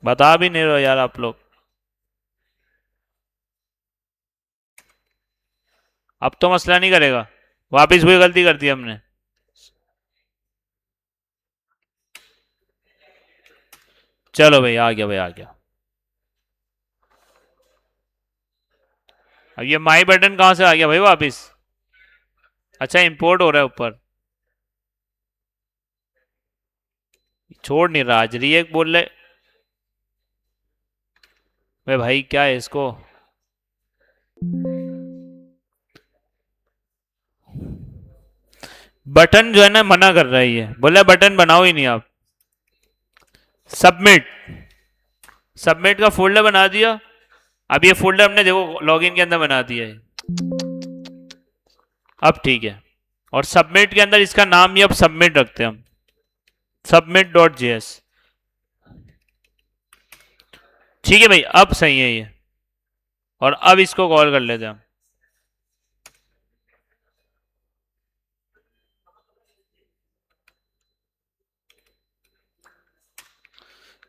बता भी नहीं रहे हो यार आप लोग, अब तो मसला नहीं करेगा, वापिस वही गलती कर दी हमने, चलो भाई आ गया भाई, आ गया। अब ये माई बटन कहां से आ गया भाई वापिस, अच्छा इंपोर्ट हो रहा है ऊपर, छोड़ नहीं रहा आज, रिएक्ट बोल रहे भाई क्या है इसको, बटन जो है ना मना कर रहा है, ये बोला बटन बनाओ ही नहीं आप, सबमिट, सबमिट का फोल्डर बना दिया, अब ये फोल्डर हमने देखो लॉगिन के अंदर बना दिया है, अब ठीक है, और सबमिट के अंदर इसका नाम ही अब सबमिट रखते हैं हम, सबमिट डॉट जेएस, ठीक है भाई, अब सही है ये, और अब इसको कॉल कर लेते हैं हम,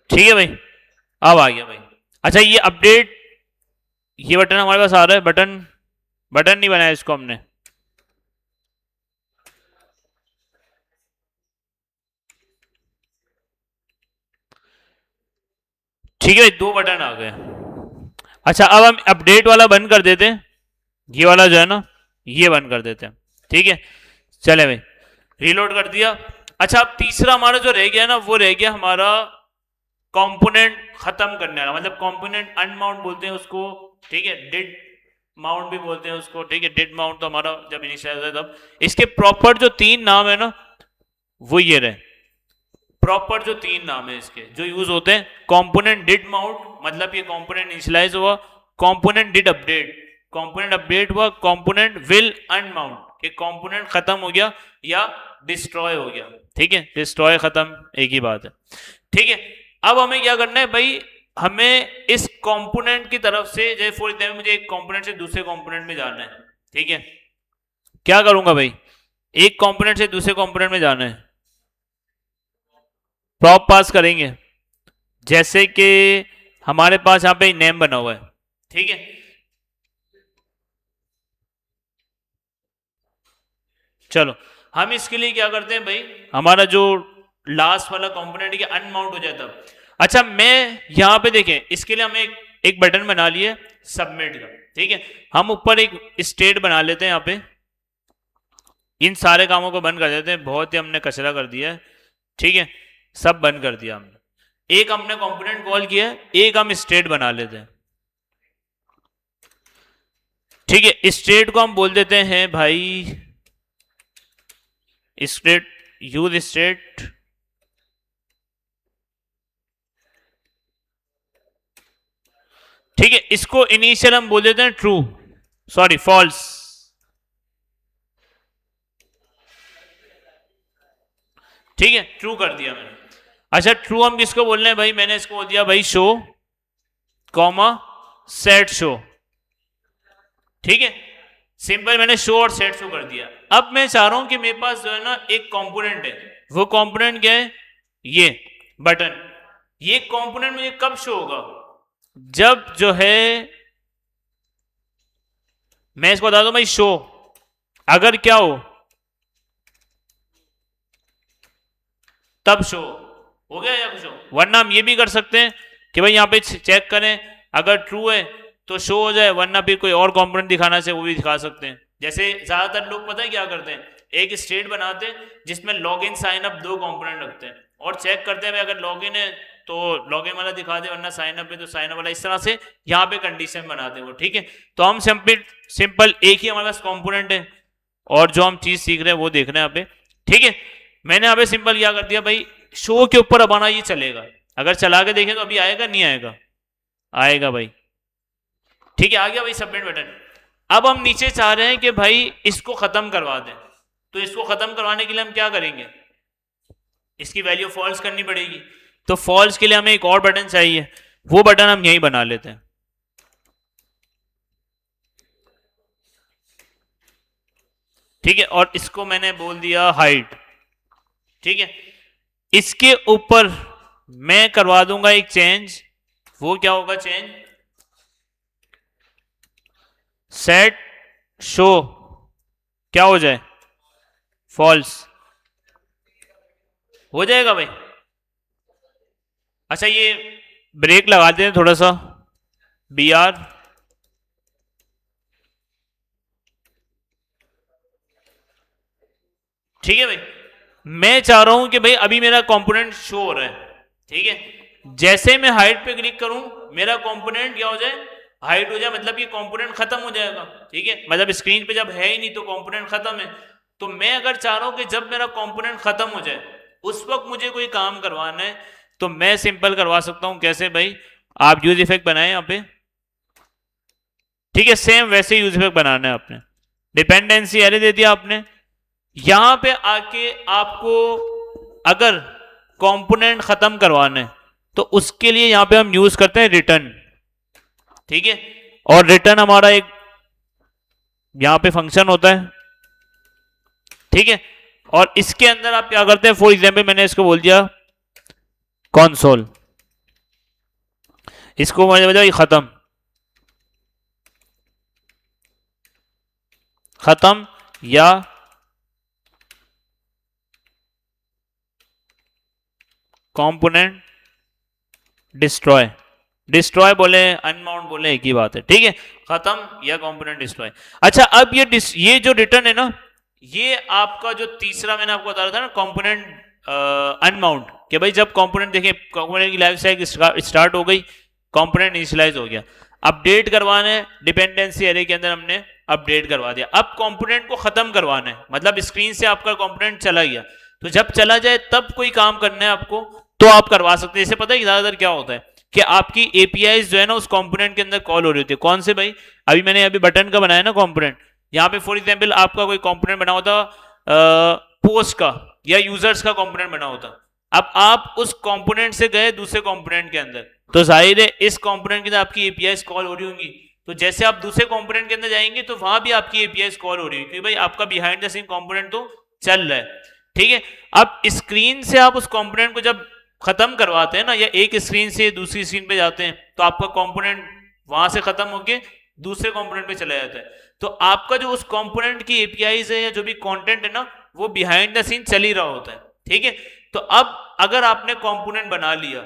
ठीक है भाई, अब आ गया भाई। अच्छा ये अपडेट, ये बटन हमारे पास आ रहा है, बटन, बटन नहीं बनाया इसको हमने, ठीक है भाई, दो बटन आ गए। अच्छा अब हम अपडेट वाला बंद कर देते हैं, ये वाला जो है ना ये बंद कर देते हैं, ठीक है, चले भाई, रीलोड कर दिया। अच्छा अब तीसरा हमारा जो रह गया ना, वो रह गया हमारा कंपोनेंट खत्म करने वाला, मतलब कंपोनेंट अनमाउंट बोलते हैं उसको, ठीक है, डिड माउंट भी बोलते हैं उसको, ठीक है, डिड माउंट तो हमारा जब इनिशियलाइज है तब, इसके प्रॉपर जो तीन नाम है ना वो ये रहे, प्रॉपर जो तीन नाम है इसके जो यूज होते हैं, कंपोनेंट डिड माउंट, मतलब ये कंपोनेंट इनिशियलाइज हुआ, component did update, component update हुआ, कंपोनेंट विल अनमाउंट, ये कंपोनेंट खत्म हो गया या डिस्ट्रॉय हो गया, ठीक है, डिस्ट्रॉय खत्म एक ही बात है, ठीक है। अब हमें क्या करना है भाई, हमें इस कंपोनेंट की तरफ से, जैसे फॉर एग्जाम्पल मुझे एक कंपोनेंट से दूसरे कंपोनेंट में जाना है, ठीक है, क्या करूंगा भाई, एक कंपोनेंट से दूसरे कंपोनेंट में जाना है, प्रॉप पास करेंगे, जैसे कि हमारे पास यहाँ पे नेम बना हुआ है, ठीक है, चलो हम इसके लिए क्या करते हैं भाई, हमारा जो लास्ट वाला कंपोनेंट है अनमाउंट हो जाता है, अच्छा मैं यहाँ पे देखें, इसके लिए हमें एक बटन बना लिए सबमिट का, ठीक है, हम ऊपर एक स्टेट बना लेते हैं यहाँ पे, इन सारे कामों को बंद कर देते हैं, बहुत ही हमने कचरा कर दिया है, ठीक है, सब बंद कर दिया हमने, एक हमने कंपोनेंट कॉल किया, एक हम स्टेट बना लेते हैं, ठीक है, स्टेट को हम बोल देते हैं भाई स्टेट, यूज स्टेट, ठीक है, इसको इनिशियल हम बोल देते हैं ट्रू, सॉरी फॉल्स, ठीक है, ट्रू कर दिया मैंने। अच्छा ट्रू हम किसको बोल रहे हैं भाई, मैंने इसको बोल दिया भाई शो कॉमा सेट शो, ठीक है, सिंपल मैंने शो और सेट शो कर दिया। अब मैं चाह रहा हूं कि मेरे पास जो है ना एक कंपोनेंट है, वो कंपोनेंट क्या है, ये बटन। ये कंपोनेंट मुझे कब शो होगा, जब जो है मैं इसको बता दूं भाई शो अगर क्या हो तब शो हो गया या कुछ हो, वरना हम ये भी कर सकते हैं कि भाई यहाँ पे चेक करें, अगर ट्रू है तो शो हो जाए, वरना फिर कोई और कंपोनेंट दिखाना चाहिए वो भी दिखा सकते हैं। जैसे ज्यादातर लोग पता है क्या करते हैं, एक स्टेट बनाते हैं जिसमें लॉग इन साइन अप दो कंपोनेंट रखते हैं और चेक करते हैं भाई अगर लॉग इन है तो लॉग इन वाला दिखा दे, वरना साइन अप है तो साइन अप वाला, इस तरह से यहाँ पे कंडीशन बनाते हैं वो, ठीक है। तो हम सिंपल एक ही हमारे पास कंपोनेंट है और जो हम चीज सीख रहे हैं वो देख रहे हैं यहाँ पे, ठीक है। मैंने यहाँ पे सिंपल क्या कर दिया भाई, शो के ऊपर अब आना ये चलेगा, अगर चला के देखें तो अभी आएगा नहीं आएगा, आएगा भाई, ठीक है, आ गया भाई सबमिट बटन। अब हम नीचे चाह रहे हैं कि भाई इसको खत्म करवा दें, तो इसको खत्म करवाने के लिए हम क्या करेंगे, इसकी वैल्यू फॉल्स करनी पड़ेगी। तो फॉल्स के लिए हमें एक और बटन चाहिए, वो बटन हम यही बना लेते हैं, ठीक है, और इसको मैंने बोल दिया हाइड, ठीक है। इसके ऊपर मैं करवा दूंगा एक चेंज, वो क्या होगा चेंज, सेट शो क्या हो जाए, फॉल्स हो जाएगा भाई। अच्छा ये ब्रेक लगाते हैं थोड़ा सा, बी आर, ठीक है भाई। मैं चाह रहा हूं कि भाई अभी मेरा कंपोनेंट शो हो रहा है, ठीक है, जैसे मैं हाइट पे क्लिक करूं मेरा कंपोनेंट क्या हो जाए, हाइट हो जाए, मतलब ये कंपोनेंट खत्म हो जाएगा, ठीक है, मतलब स्क्रीन पे जब है ही नहीं तो कंपोनेंट खत्म है। तो मैं अगर चाह रहा हूं कि जब मेरा कंपोनेंट खत्म हो जाए उस वक्त मुझे कोई काम करवाना है तो मैं सिंपल करवा सकता हूं, कैसे भाई, आप यूज इफेक्ट बनाए यहाँ पे, ठीक है, सेम वैसे यूज इफेक्ट बनाना है आपने, डिपेंडेंसी एरे दे दिया आपने, यहां पे आके आपको अगर कंपोनेंट खत्म करवाना है तो उसके लिए यहां पे हम यूज करते हैं रिटर्न, ठीक है, और रिटर्न हमारा एक यहां पे फंक्शन होता है, ठीक है, और इसके अंदर आप क्या करते हैं, फॉर एग्जाम्पल मैंने इसको बोल दिया कॉन्सोल, इसको मैंने बोला खत्म, खत्म या कंपोनेंट डिस्ट्रॉय, डिस्ट्रॉय बोले अनमाउंट बोले एक ही बात है, ठीक है, खत्म या कंपोनेंट डिस्ट्रॉय। अच्छा अब ये जो रिटर्न है ना, ये आपका जो तीसरा मैंने आपको बता रहा था ना कंपोनेंट अनमाउंट, कि भाई जब कंपोनेंट देखें कंपोनेंट की लाइफ साइकिल स्टार्ट हो गई, कंपोनेंट इनिशियलाइज हो गया, अपडेट करवाना है, डिपेंडेंसी एरे के अंदर हमने अपडेट करवा दिया। अब कंपोनेंट को खत्म करवाना है, मतलब स्क्रीन से आपका कंपोनेंट चला गया, तो जब चला जाए तब कोई काम करना है आपको तो आप करवा सकते हैं। जैसे पता है ज्यादातर क्या होता है कि आपकी एपीआई जो है ना उस कंपोनेंट के अंदर कॉल हो रही होती है, कौन से भाई, अभी मैंने अभी बटन का बनाया ना कंपोनेंट, यहाँ पे फॉर एग्जांपल आपका कोई कंपोनेंट बना होता पोस्ट का या यूजर्स का कंपोनेंट बना होता, अब आप उस कंपोनेंट से गए दूसरे कंपोनेंट के अंदर, तो जाहिर है इस कंपोनेंट के अंदर आपकी एपीआई कॉल हो रही होंगी, तो जैसे आप दूसरे कंपोनेंट के अंदर जाएंगे तो वहां भी आपकी एपीआई कॉल हो रही है, क्योंकि भाई आपका बिहाइंड द सीन कंपोनेंट तो चल रहा है, ठीक है। अब स्क्रीन से आप उस कंपोनेंट को जब खत्म करवाते हैं ना, या एक स्क्रीन से दूसरी स्क्रीन पे जाते हैं तो आपका कंपोनेंट वहां से खत्म होके दूसरे कंपोनेंट पे चला जाता है, तो आपका जो उस कंपोनेंट की एपीआई है या जो भी कंटेंट है ना वो बिहाइंड द सीन चल ही रहा होता है, ठीक है। तो अब अगर आपने कंपोनेंट बना लिया,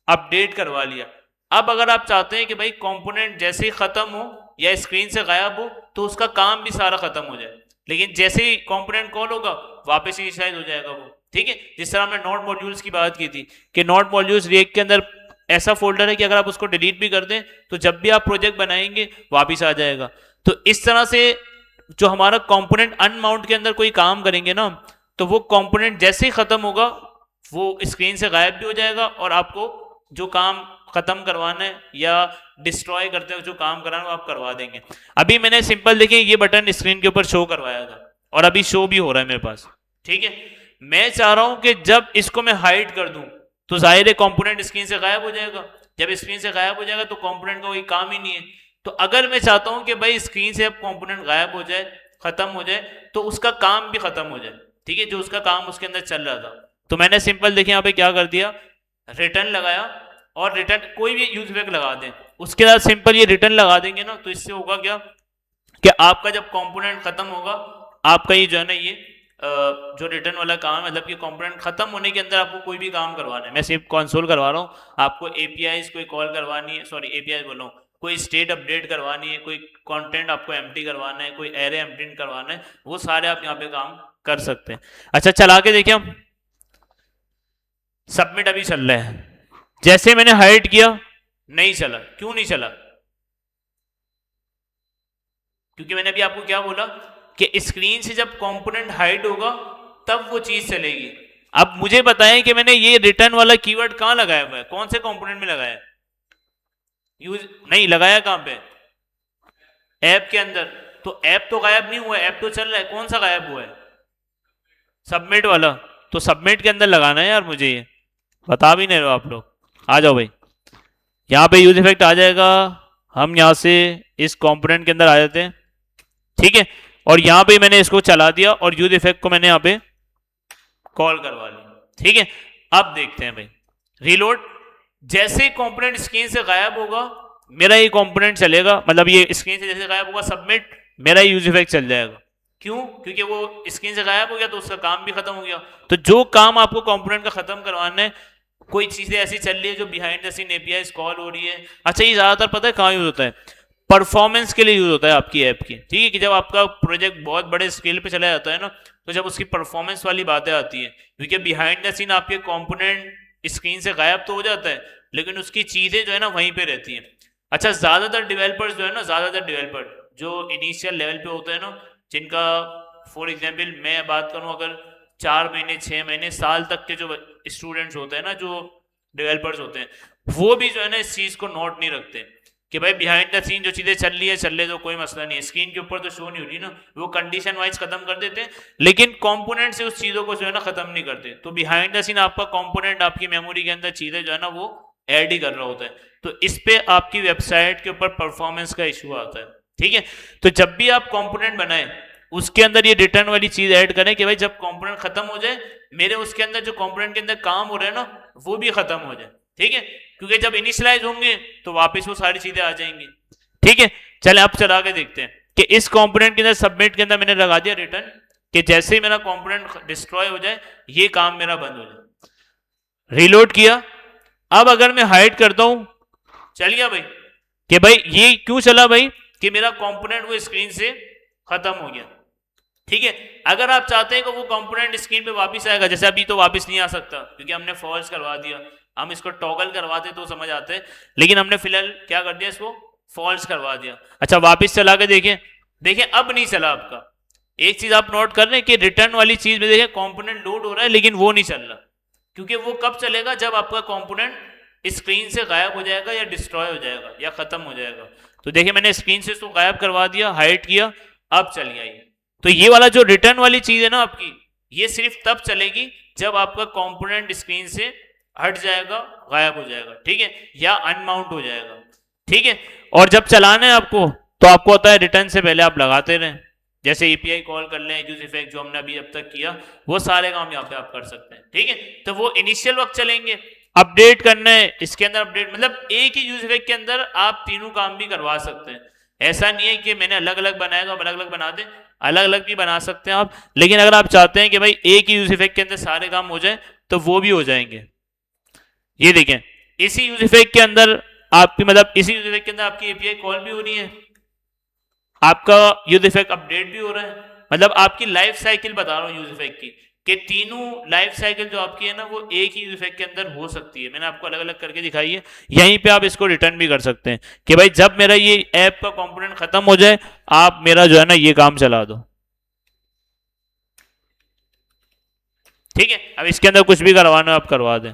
अपडेट करवा लिया, अब अगर आप चाहते हैं कि भाई कंपोनेंट जैसे ही खत्म हो या स्क्रीन से गायब हो तो उसका काम भी सारा खत्म हो जाए, लेकिन जैसे ही कंपोनेंट कॉल होगा वापस इनिशियलाइज हो जाएगा वो, ठीक है। जिस तरह हमने नॉट मॉड्यूल्स की बात की थी कि नॉट मॉड्यूल्स रिएक्ट के अंदर ऐसा फोल्डर है कि अगर आप उसको डिलीट भी कर दें तो जब भी आप प्रोजेक्ट बनाएंगे वापस आ जाएगा। तो इस तरह से जो हमारा कंपोनेंट अनमाउंट के अंदर कोई काम करेंगे ना तो वो कंपोनेंट जैसे ही खत्म होगा वो स्क्रीन से गायब भी हो जाएगा और आपको जो काम खत्म करवाना है या डिस्ट्रॉय करते हुए जो काम कराना है वो आप करवा देंगे। अभी मैंने सिंपल देखिए ये बटन स्क्रीन के ऊपर शो करवाया था और अभी शो भी हो रहा है मेरे पास, ठीक है। मैं चाह रहा हूं कि जब इसको मैं हाइड कर दूं तो जाहिर है कंपोनेंट स्क्रीन से गायब हो जाएगा। जब स्क्रीन से गायब हो जाएगा तो कंपोनेंट का कोई काम ही नहीं है। तो अगर मैं चाहता हूं कि भाई स्क्रीन से अब कंपोनेंट गायब हो जाए, खत्म हो जाए, तो उसका काम भी खत्म हो जाए, ठीक है, जो उसका काम उसके अंदर चल रहा था। तो मैंने सिंपल देखिए यहाँ पे क्या कर दिया, रिटर्न लगाया, और रिटर्न कोई भी यूज इफेक्ट लगा दें, उसके बाद सिंपल ये रिटर्न लगा देंगे ना, तो इससे होगा क्या कि आपका जब कंपोनेंट खत्म होगा, आपका ये जो है ना ये जो रिटर्न वाला काम है, मतलब कि कंपोनेंट खत्म होने के अंदर आपको कोई भी काम करवाना है, मैं सिर्फ कंसोल करवा रहा हूँ, आपको एपीआई कोई कॉल करवानी है, सॉरी एपीआई बोल रहा हूँ, कोई स्टेट अपडेट करवानी है, कोई कंटेंट आपको एम्प्टी करवाना है, कोई एरे एम्प्टी करवाना है, वो सारे आप यहाँ पे काम कर सकते हैं। अच्छा चला के देखिए हम, सबमिट अभी चल रहा है, जैसे मैंने हाइड किया नहीं चला। क्यों नहीं चला? क्योंकि मैंने अभी आपको क्या बोला कि स्क्रीन से जब कंपोनेंट हाइड होगा तब वो चीज चलेगी। अब मुझे बताएं कि मैंने ये रिटर्न वाला कीवर्ड कहां लगाया हुआ है, कौन से कंपोनेंट में लगाया है? यूज नहीं लगाया, कहां पे? ऐप के अंदर। तो ऐप तो गायब नहीं हुआ, ऐप तो चल रहा है, कौन सा गायब हुआ है? सबमिट वाला। तो सबमिट के अंदर लगाना है यार, मुझे ये बता भी नहीं रहे हो आप लोग। आ जाओ भाई, यहाँ पे यूज इफेक्ट आ जाएगा, हम यहाँ से इस कंपोनेंट के अंदर आ जाते हैं, ठीक है, और यहाँ पे मैंने इसको चला दिया और यूज इफेक्ट को मैंने यहाँ पे कॉल करवा लिया, ठीक है। अब देखते हैं भाई, रीलोड, जैसे कंपोनेंट स्क्रीन से गायब होगा मेरा ये कंपोनेंट चलेगा, मतलब ये स्क्रीन से जैसे गायब होगा सबमिट, मेरा यूज इफेक्ट चल जाएगा। क्यों? क्योंकि वो स्क्रीन से गायब हो गया तो उसका काम भी खत्म हो गया। तो जो काम आपको कंपोनेंट का खत्म करवाना है, कोई चीजें ऐसी चल रही है जो behind the scene API call हो रही है, अच्छा ये ज्यादातर पता है कहाँ यूज होता है? परफॉर्मेंस के लिए यूज होता है आपकी ऐप की, ठीक है, कि जब आपका प्रोजेक्ट बहुत बड़े स्केल पे चला जाता है ना, तो जब उसकी परफॉर्मेंस वाली बातें आती है, क्योंकि बिहाइंड द सीन आपके कंपोनेंट स्क्रीन से गायब तो हो जाता है लेकिन उसकी चीजें जो है ना वहीं पे रहती हैं। अच्छा ज्यादातर डेवलपर्स जो है ना, ज्यादातर डेवलपर जो इनिशियल लेवल पे होते हैं ना, जिनका फॉर एग्जाम्पल मैं बात करूं, अगर 4 महीने 6 महीने साल तक के जो स्टूडेंट्स होते हैं ना, जो डेवलपर्स होते हैं, वो भी जो है ना इस चीज को नोट नहीं रखते कि भाई बिहाइंड द सीन जो चीजें चल रही है चल रहे, तो कोई मसला नहीं है, स्क्रीन के ऊपर तो शो नहीं हो रही ना, वो कंडीशन वाइज खत्म कर देते हैं, लेकिन कंपोनेंट से उस चीजों को जो है ना खत्म नहीं करते। तो बिहाइंड द सीन आपका कंपोनेंट आपकी मेमोरी के अंदर चीजें जो है ना वो ऐड ही कर रहा होता है, तो इस पे आपकी वेबसाइट के ऊपर परफॉर्मेंस का इशू आता है, ठीक है। तो जब भी आप कंपोनेंट बनाए उसके अंदर ये रिटर्न वाली चीज ऐड करें कि भाई जब कंपोनेंट खत्म हो जाए, मेरे उसके अंदर जो कंपोनेंट के अंदर काम हो रहा है ना वो भी खत्म हो जाए, ठीक है, क्योंकि जब इनिशियलाइज होंगे तो वापस वो सारी चीजें आ जाएंगी, ठीक है। चले अब चला के देखते हैं कि इस कंपोनेंट के अंदर सबमिट के अंदर मैंने लगा दिया रिटर्न, कि जैसे ही मेरा कंपोनेंट डिस्ट्रॉय हो जाए ये काम मेरा बंद हो जाए। रीलोड किया, अब अगर मैं हाइड करता हूं, चल गया भाई, कि भाई ये क्यों चला भाई, कि मेरा कंपोनेंट वो स्क्रीन से खत्म हो गया, ठीक है। अगर आप चाहते हैं कि वो कंपोनेंट स्क्रीन पे वापस आएगा, जैसे अभी तो वापस नहीं आ सकता क्योंकि हमने फॉल्स करवा दिया, हम इसको टॉगल करवाते तो समझ आते, लेकिन हमने फिलहाल क्या कर दिया, इसको फॉल्स करवा दिया। अच्छा वापस चला के देखें, देखें अब नहीं चला आपका। एक चीज आप नोट कर रहे हैं कि रिटर्न वाली चीज में देखें कंपोनेंट लोड हो रहा है लेकिन वो नहीं चल रहा, क्योंकि वो कब चलेगा, जब आपका कंपोनेंट स्क्रीन से गायब हो जाएगा या डिस्ट्रॉय हो जाएगा या खत्म हो जाएगा। तो देखिए मैंने स्क्रीन से इसको गायब करवा दिया, हाइड किया, अब चल गया ये। तो ये वाला जो रिटर्न वाली चीज है ना आपकी, ये सिर्फ तब चलेगी जब आपका कंपोनेंट स्क्रीन से हट जाएगा, गायब हो जाएगा, ठीक है, या अनमाउंट हो जाएगा, ठीक है। और जब चलाना है आपको, तो आपको होता है रिटर्न से पहले आप लगाते रहें, जैसे एपीआई कॉल कर लें, यूज इफेक्ट जो हमने अभी अब तक किया, वो सारे काम यहाँ पे आप कर सकते हैं, ठीक है। तो वो इनिशियल वक्त चलेंगे, अपडेट करना है इसके अंदर अपडेट, मतलब एक ही यूज इफेक्ट के अंदर आप तीनों काम भी करवा सकते हैं। ऐसा नहीं है कि मैंने अलग अलग बनाया तो आप अलग अलग बना दें, अलग अलग भी बना सकते हैं आप, लेकिन अगर आप चाहते हैं कि भाई एक ही यूज इफेक्ट के अंदर सारे काम हो जाए तो वो भी हो जाएंगे। ये देखें, इसी यूज इफेक्ट के अंदर आपकी, मतलब इसी यूज इफेक्ट के अंदर आपकी एपीआई कॉल भी हो रही है, आपका यूज इफेक्ट अपडेट भी हो रहा है, मतलब आपकी लाइफ साइकिल बता रहा हूँ यूज इफेक्ट की, कि तीनों लाइफ साइकिल जो आपकी है ना वो एक ही यूज इफेक्ट के अंदर हो सकती है। मैंने आपको अलग अलग करके दिखाई है, यहीं पे आप इसको रिटर्न भी कर सकते हैं कि भाई जब मेरा ये ऐप का कंपोनेंट खत्म हो जाए आप मेरा जो है ना ये काम चला दो, ठीक है। अब इसके अंदर कुछ भी करवाना है आप करवा दें,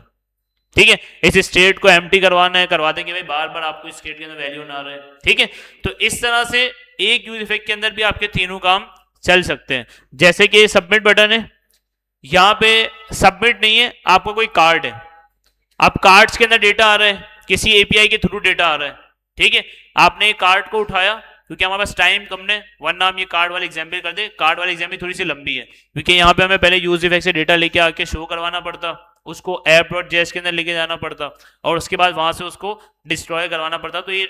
ठीक है। इस स्टेट को एम्प्टी करवाना है करवा दें कि भाई बार बार आपको स्टेट के अंदर वैल्यू ना रहे, ठीक है। तो इस तरह से एक यूज इफेक्ट के अंदर भी आपके तीनों काम चल सकते हैं। जैसे कि सबमिट बटन है, यहाँ पे सबमिट नहीं है, आपका कोई कार्ड है, आप कार्ड्स के अंदर डेटा आ रहा है, किसी एपीआई के थ्रू डेटा आ रहा है, ठीक है। आपने कार्ड को उठाया, क्योंकि हमारे पास टाइम कम है, वरना हम ये कार्ड वाले एग्जाम्पल कर दे। कार्ड वाली एग्जाम्पल थोड़ी सी लंबी है, क्योंकि यहाँ पे हमें पहले यूज इफेक्ट से डेटा लेके आके शो करवाना पड़ता, उसको app.js के अंदर लेके जाना पड़ता, और उसके बाद वहां से उसको डिस्ट्रॉय करवाना पड़ता। तो ये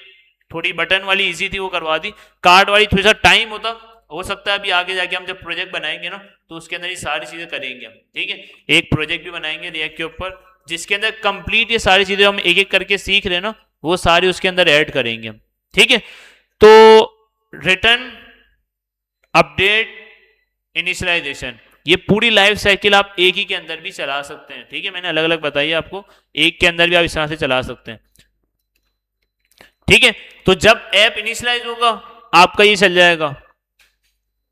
थोड़ी बटन वाली इजी थी, वो करवा दी। कार्ड वाली थोड़ी सा टाइम होता, हो सकता है अभी आगे जाके हम जब प्रोजेक्ट बनाएंगे ना, तो उसके अंदर ये सारी चीजें करेंगे हम, ठीक है। एक प्रोजेक्ट भी बनाएंगे रिएक्ट के ऊपर, जिसके अंदर कंप्लीट ये सारी चीजें हम एक एक करके सीख रहे हैं ना, वो सारी उसके अंदर ऐड करेंगे हम, ठीक है। तो रिटर्न, अपडेट, इनिशियलाइजेशन, ये पूरी लाइफ साइकिल आप एक ही के अंदर भी चला सकते हैं, ठीक है। मैंने अलग अलग बताई आपको, एक के अंदर भी आप इस तरह से चला सकते हैं, ठीक है। तो जब ऐप इनिशियलाइज होगा आपका ये चल जाएगा।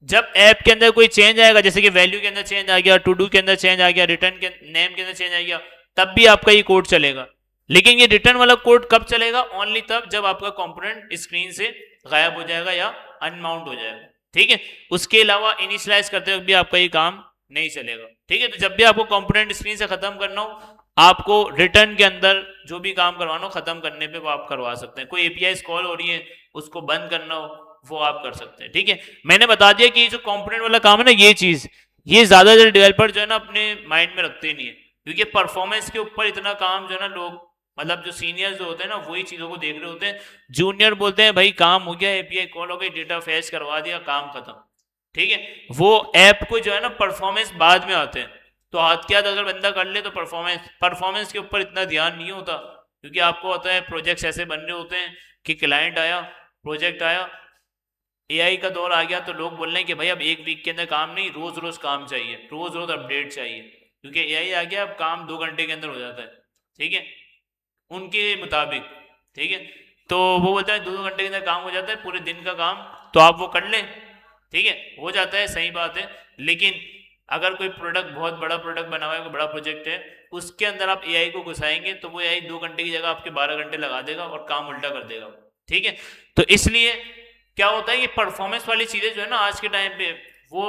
जब ऐप के अंदर कोई चेंज आएगा, जैसे कि वैल्यू के अंदर चेंज आ गया, टू डू के अंदर चेंज आ गया, रिटर्न के नेम के अंदर चेंज आ गया, तब भी आपका ये कोड चलेगा। लेकिन ये रिटर्न वाला कोड कब चलेगा? ओनली तब जब आपका कंपोनेंट स्क्रीन से गायब हो जाएगा या अनमाउंट हो जाएगा, ठीक है। उसके अलावा इनिशियलाइज करते वक्त भी आपका ये काम नहीं चलेगा, ठीक है। तो जब भी आपको कंपोनेंट स्क्रीन से खत्म करना हो, आपको रिटर्न के अंदर जो भी काम करवाना हो, खत्म करने पे वो आप करवा सकते हैं। कोई एपीआई कॉल हो रही है, उसको बंद करना हो, वो आप कर सकते हैं, ठीक है। मैंने बता दिया कि जो कंपोनेंट वाला काम है ना, ये चीज, ये ज्यादातर डेवलपर जो है ना अपने माइंड में रखते नहीं है, क्योंकि परफॉर्मेंस के ऊपर इतना काम जो है ना, लोग मतलब जो सीनियर जो होते हैं ना, वही चीजों को देख रहे होते हैं। जूनियर बोलते हैं भाई काम हो गया, एपीआई कॉल हो गई, डेटा फेच करवा दिया, काम खत्म, ठीक है। वो ऐप को जो है ना परफॉर्मेंस बाद में आते हैं, तो हाथ के हाथ अगर बंदा कर ले तो परफॉर्मेंस के ऊपर इतना ध्यान नहीं होता, क्योंकि आपको होता है प्रोजेक्ट्स ऐसे बन रहे होते हैं कि क्लाइंट आया, प्रोजेक्ट आया, एआई का दौर आ गया, तो लोग बोल रहे हैं कि भाई अब एक वीक के अंदर काम नहीं, रोज रोज काम चाहिए, रोज रोज अपडेट चाहिए, क्योंकि एआई आ गया, अब काम 2 घंटे के अंदर हो जाता है, ठीक है, उनके मुताबिक, ठीक है। तो वो बोलता है 2 घंटे के अंदर काम हो जाता है, पूरे दिन का काम, तो आप वो कर लें, ठीक है, हो जाता है, सही बात है। लेकिन अगर कोई प्रोडक्ट, बहुत बड़ा प्रोडक्ट बना हुआ है, कोई बड़ा प्रोजेक्ट है, उसके अंदर आप एआई को घुसाएंगे, तो वो एआई 2 घंटे की जगह आपके 12 घंटे लगा देगा और काम उल्टा कर देगा, ठीक है। तो इसलिए क्या होता है, ये परफॉर्मेंस वाली चीजें जो है ना आज के टाइम पे, वो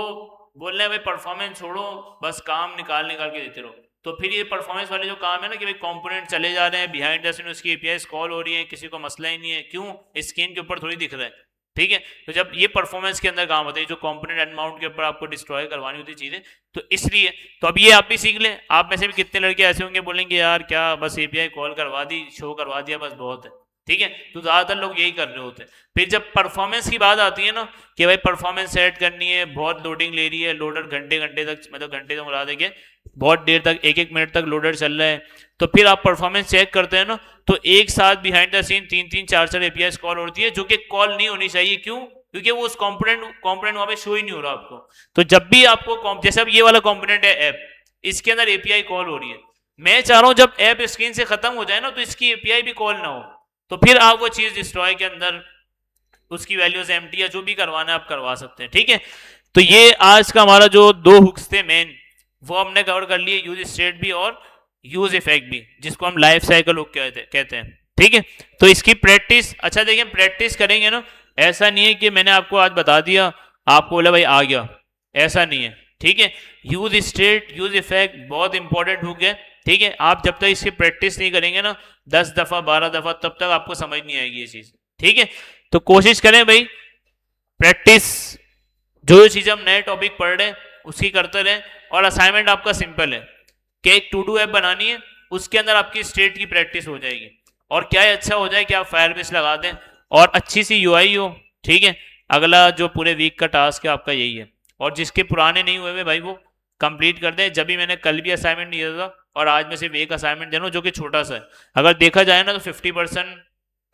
बोल रहे हैं भाई परफॉर्मेंस छोड़ो, बस काम निकाल निकाल के देते रहो। तो फिर ये परफॉर्मेंस वाले जो काम है ना, कि भाई कंपोनेंट चले जा रहे हैं बिहाइंड द सीन, उसकी एपीआई कॉल हो रही है, किसी को मसला ही नहीं है, क्यों? स्क्रीन के ऊपर थोड़ी दिख रहा है, ठीक है। तो जब ये परफॉर्मेंस के अंदर काम होता है, जो कंपोनेंट अनमाउंट के ऊपर आपको डिस्ट्रॉय करवानी होती है चीजें, तो इसलिए तो अब ये आप भी सीख लें। आप में से भी कितने लड़के ऐसे होंगे बोलेंगे यार क्या बस एपीआई कॉल करवा दी, शो करवा दिया, बस बहुत है, ठीक है। तो ज्यादातर लोग यही कर रहे होते हैं। फिर जब परफॉर्मेंस की बात आती है ना, कि भाई परफॉर्मेंस सेट करनी है, बहुत लोडिंग ले रही है, लोडर घंटे घंटे तक, मतलब घंटे तक उड़ा देंगे, बहुत देर तक, एक एक मिनट तक लोडर चल रहा है, तो फिर आप परफॉर्मेंस चेक करते हैं ना, तो एक साथ behind the scene 3-3 4-4 API call होती है, जो कि कॉल नहीं होनी चाहिए। क्यों? क्योंकि वो उस कंपोनेंट वहां पे शो ही नहीं हो रहा आपको। तो जब भी आपको, जैसे अब ये वाला कंपोनेंट है ऐप, इसके अंदर एपीआई कॉल हो रही है, मैं चाह रहा हूं जब ऐप स्क्रीन से खत्म हो जाए ना, तो इसकी एपीआई भी कॉल ना हो, तो फिर आप वो चीज डिस्ट्रॉय के अंदर उसकी वैल्यूज एम्प्टी या जो भी करवाना है आप करवा सकते हैं, ठीक है। तो ये आज का हमारा जो 2 हुक्स थे मेन, वो हमने कवर कर लिए, यूज स्टेट भी और यूज इफेक्ट भी, जिसको हम लाइफ साइकिल हुक कहते हैं, ठीक है। तो इसकी प्रैक्टिस, अच्छा देखिए प्रैक्टिस करेंगे ना, ऐसा नहीं है कि मैंने आपको आज बता दिया, आपको बोला भाई आ गया, ऐसा नहीं है, ठीक है। यूज स्टेट, यूज इफेक्ट बहुत इंपॉर्टेंट हुक है, ठीक है। आप जब तक इसकी प्रैक्टिस नहीं करेंगे ना 10 दफा 12 दफा, तब तक आपको समझ नहीं आएगी ये चीज, ठीक है। तो कोशिश करें भाई, प्रैक्टिस, जो चीज हम नए टॉपिक पढ़ रहे हैं उसकी करते रहें। और असाइनमेंट आपका सिंपल है कि एक टू डू ऐप बनानी है, उसके अंदर आपकी स्टेट की प्रैक्टिस हो जाएगी, और क्या है अच्छा हो जाए कि आप फायरबेस लगा दें और अच्छी सी यूआई हो, ठीक है। अगला जो पूरे वीक का टास्क है आपका यही है, और जिसके पुराने नहीं हुए भाई वो कंप्लीट कर दें। जब भी मैंने कल भी असाइनमेंट दिया था, और आज में सिर्फ एक असाइनमेंट देना जो कि छोटा सा है, अगर देखा जाए ना तो 50%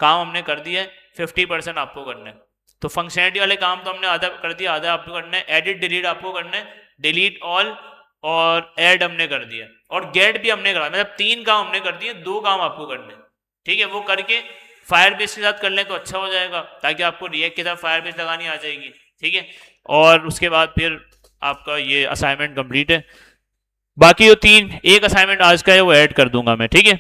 काम हमने कर दिया है, 50% आपको करना है। तो फंक्शनलिटी वाले काम तो हमने आधा कर दिया, आधा आपको करना है। एडिट डिलीट आपको करना है, डिलीट ऑल और ऐड हमने कर दिया, और गेट भी हमने करा, मतलब 3 काम हमने कर दिए, 2 काम आपको करने, ठीक है। वो करके फायरबेस के साथ कर लें तो अच्छा हो जाएगा, ताकि आपको रिएक्ट के साथ फायरबेस लगानी आ जाएगी, ठीक है। और उसके बाद फिर आपका ये असाइनमेंट कंप्लीट है। बाकी जो 3, एक असाइनमेंट आज का है वो ऐड कर दूंगा मैं, ठीक है।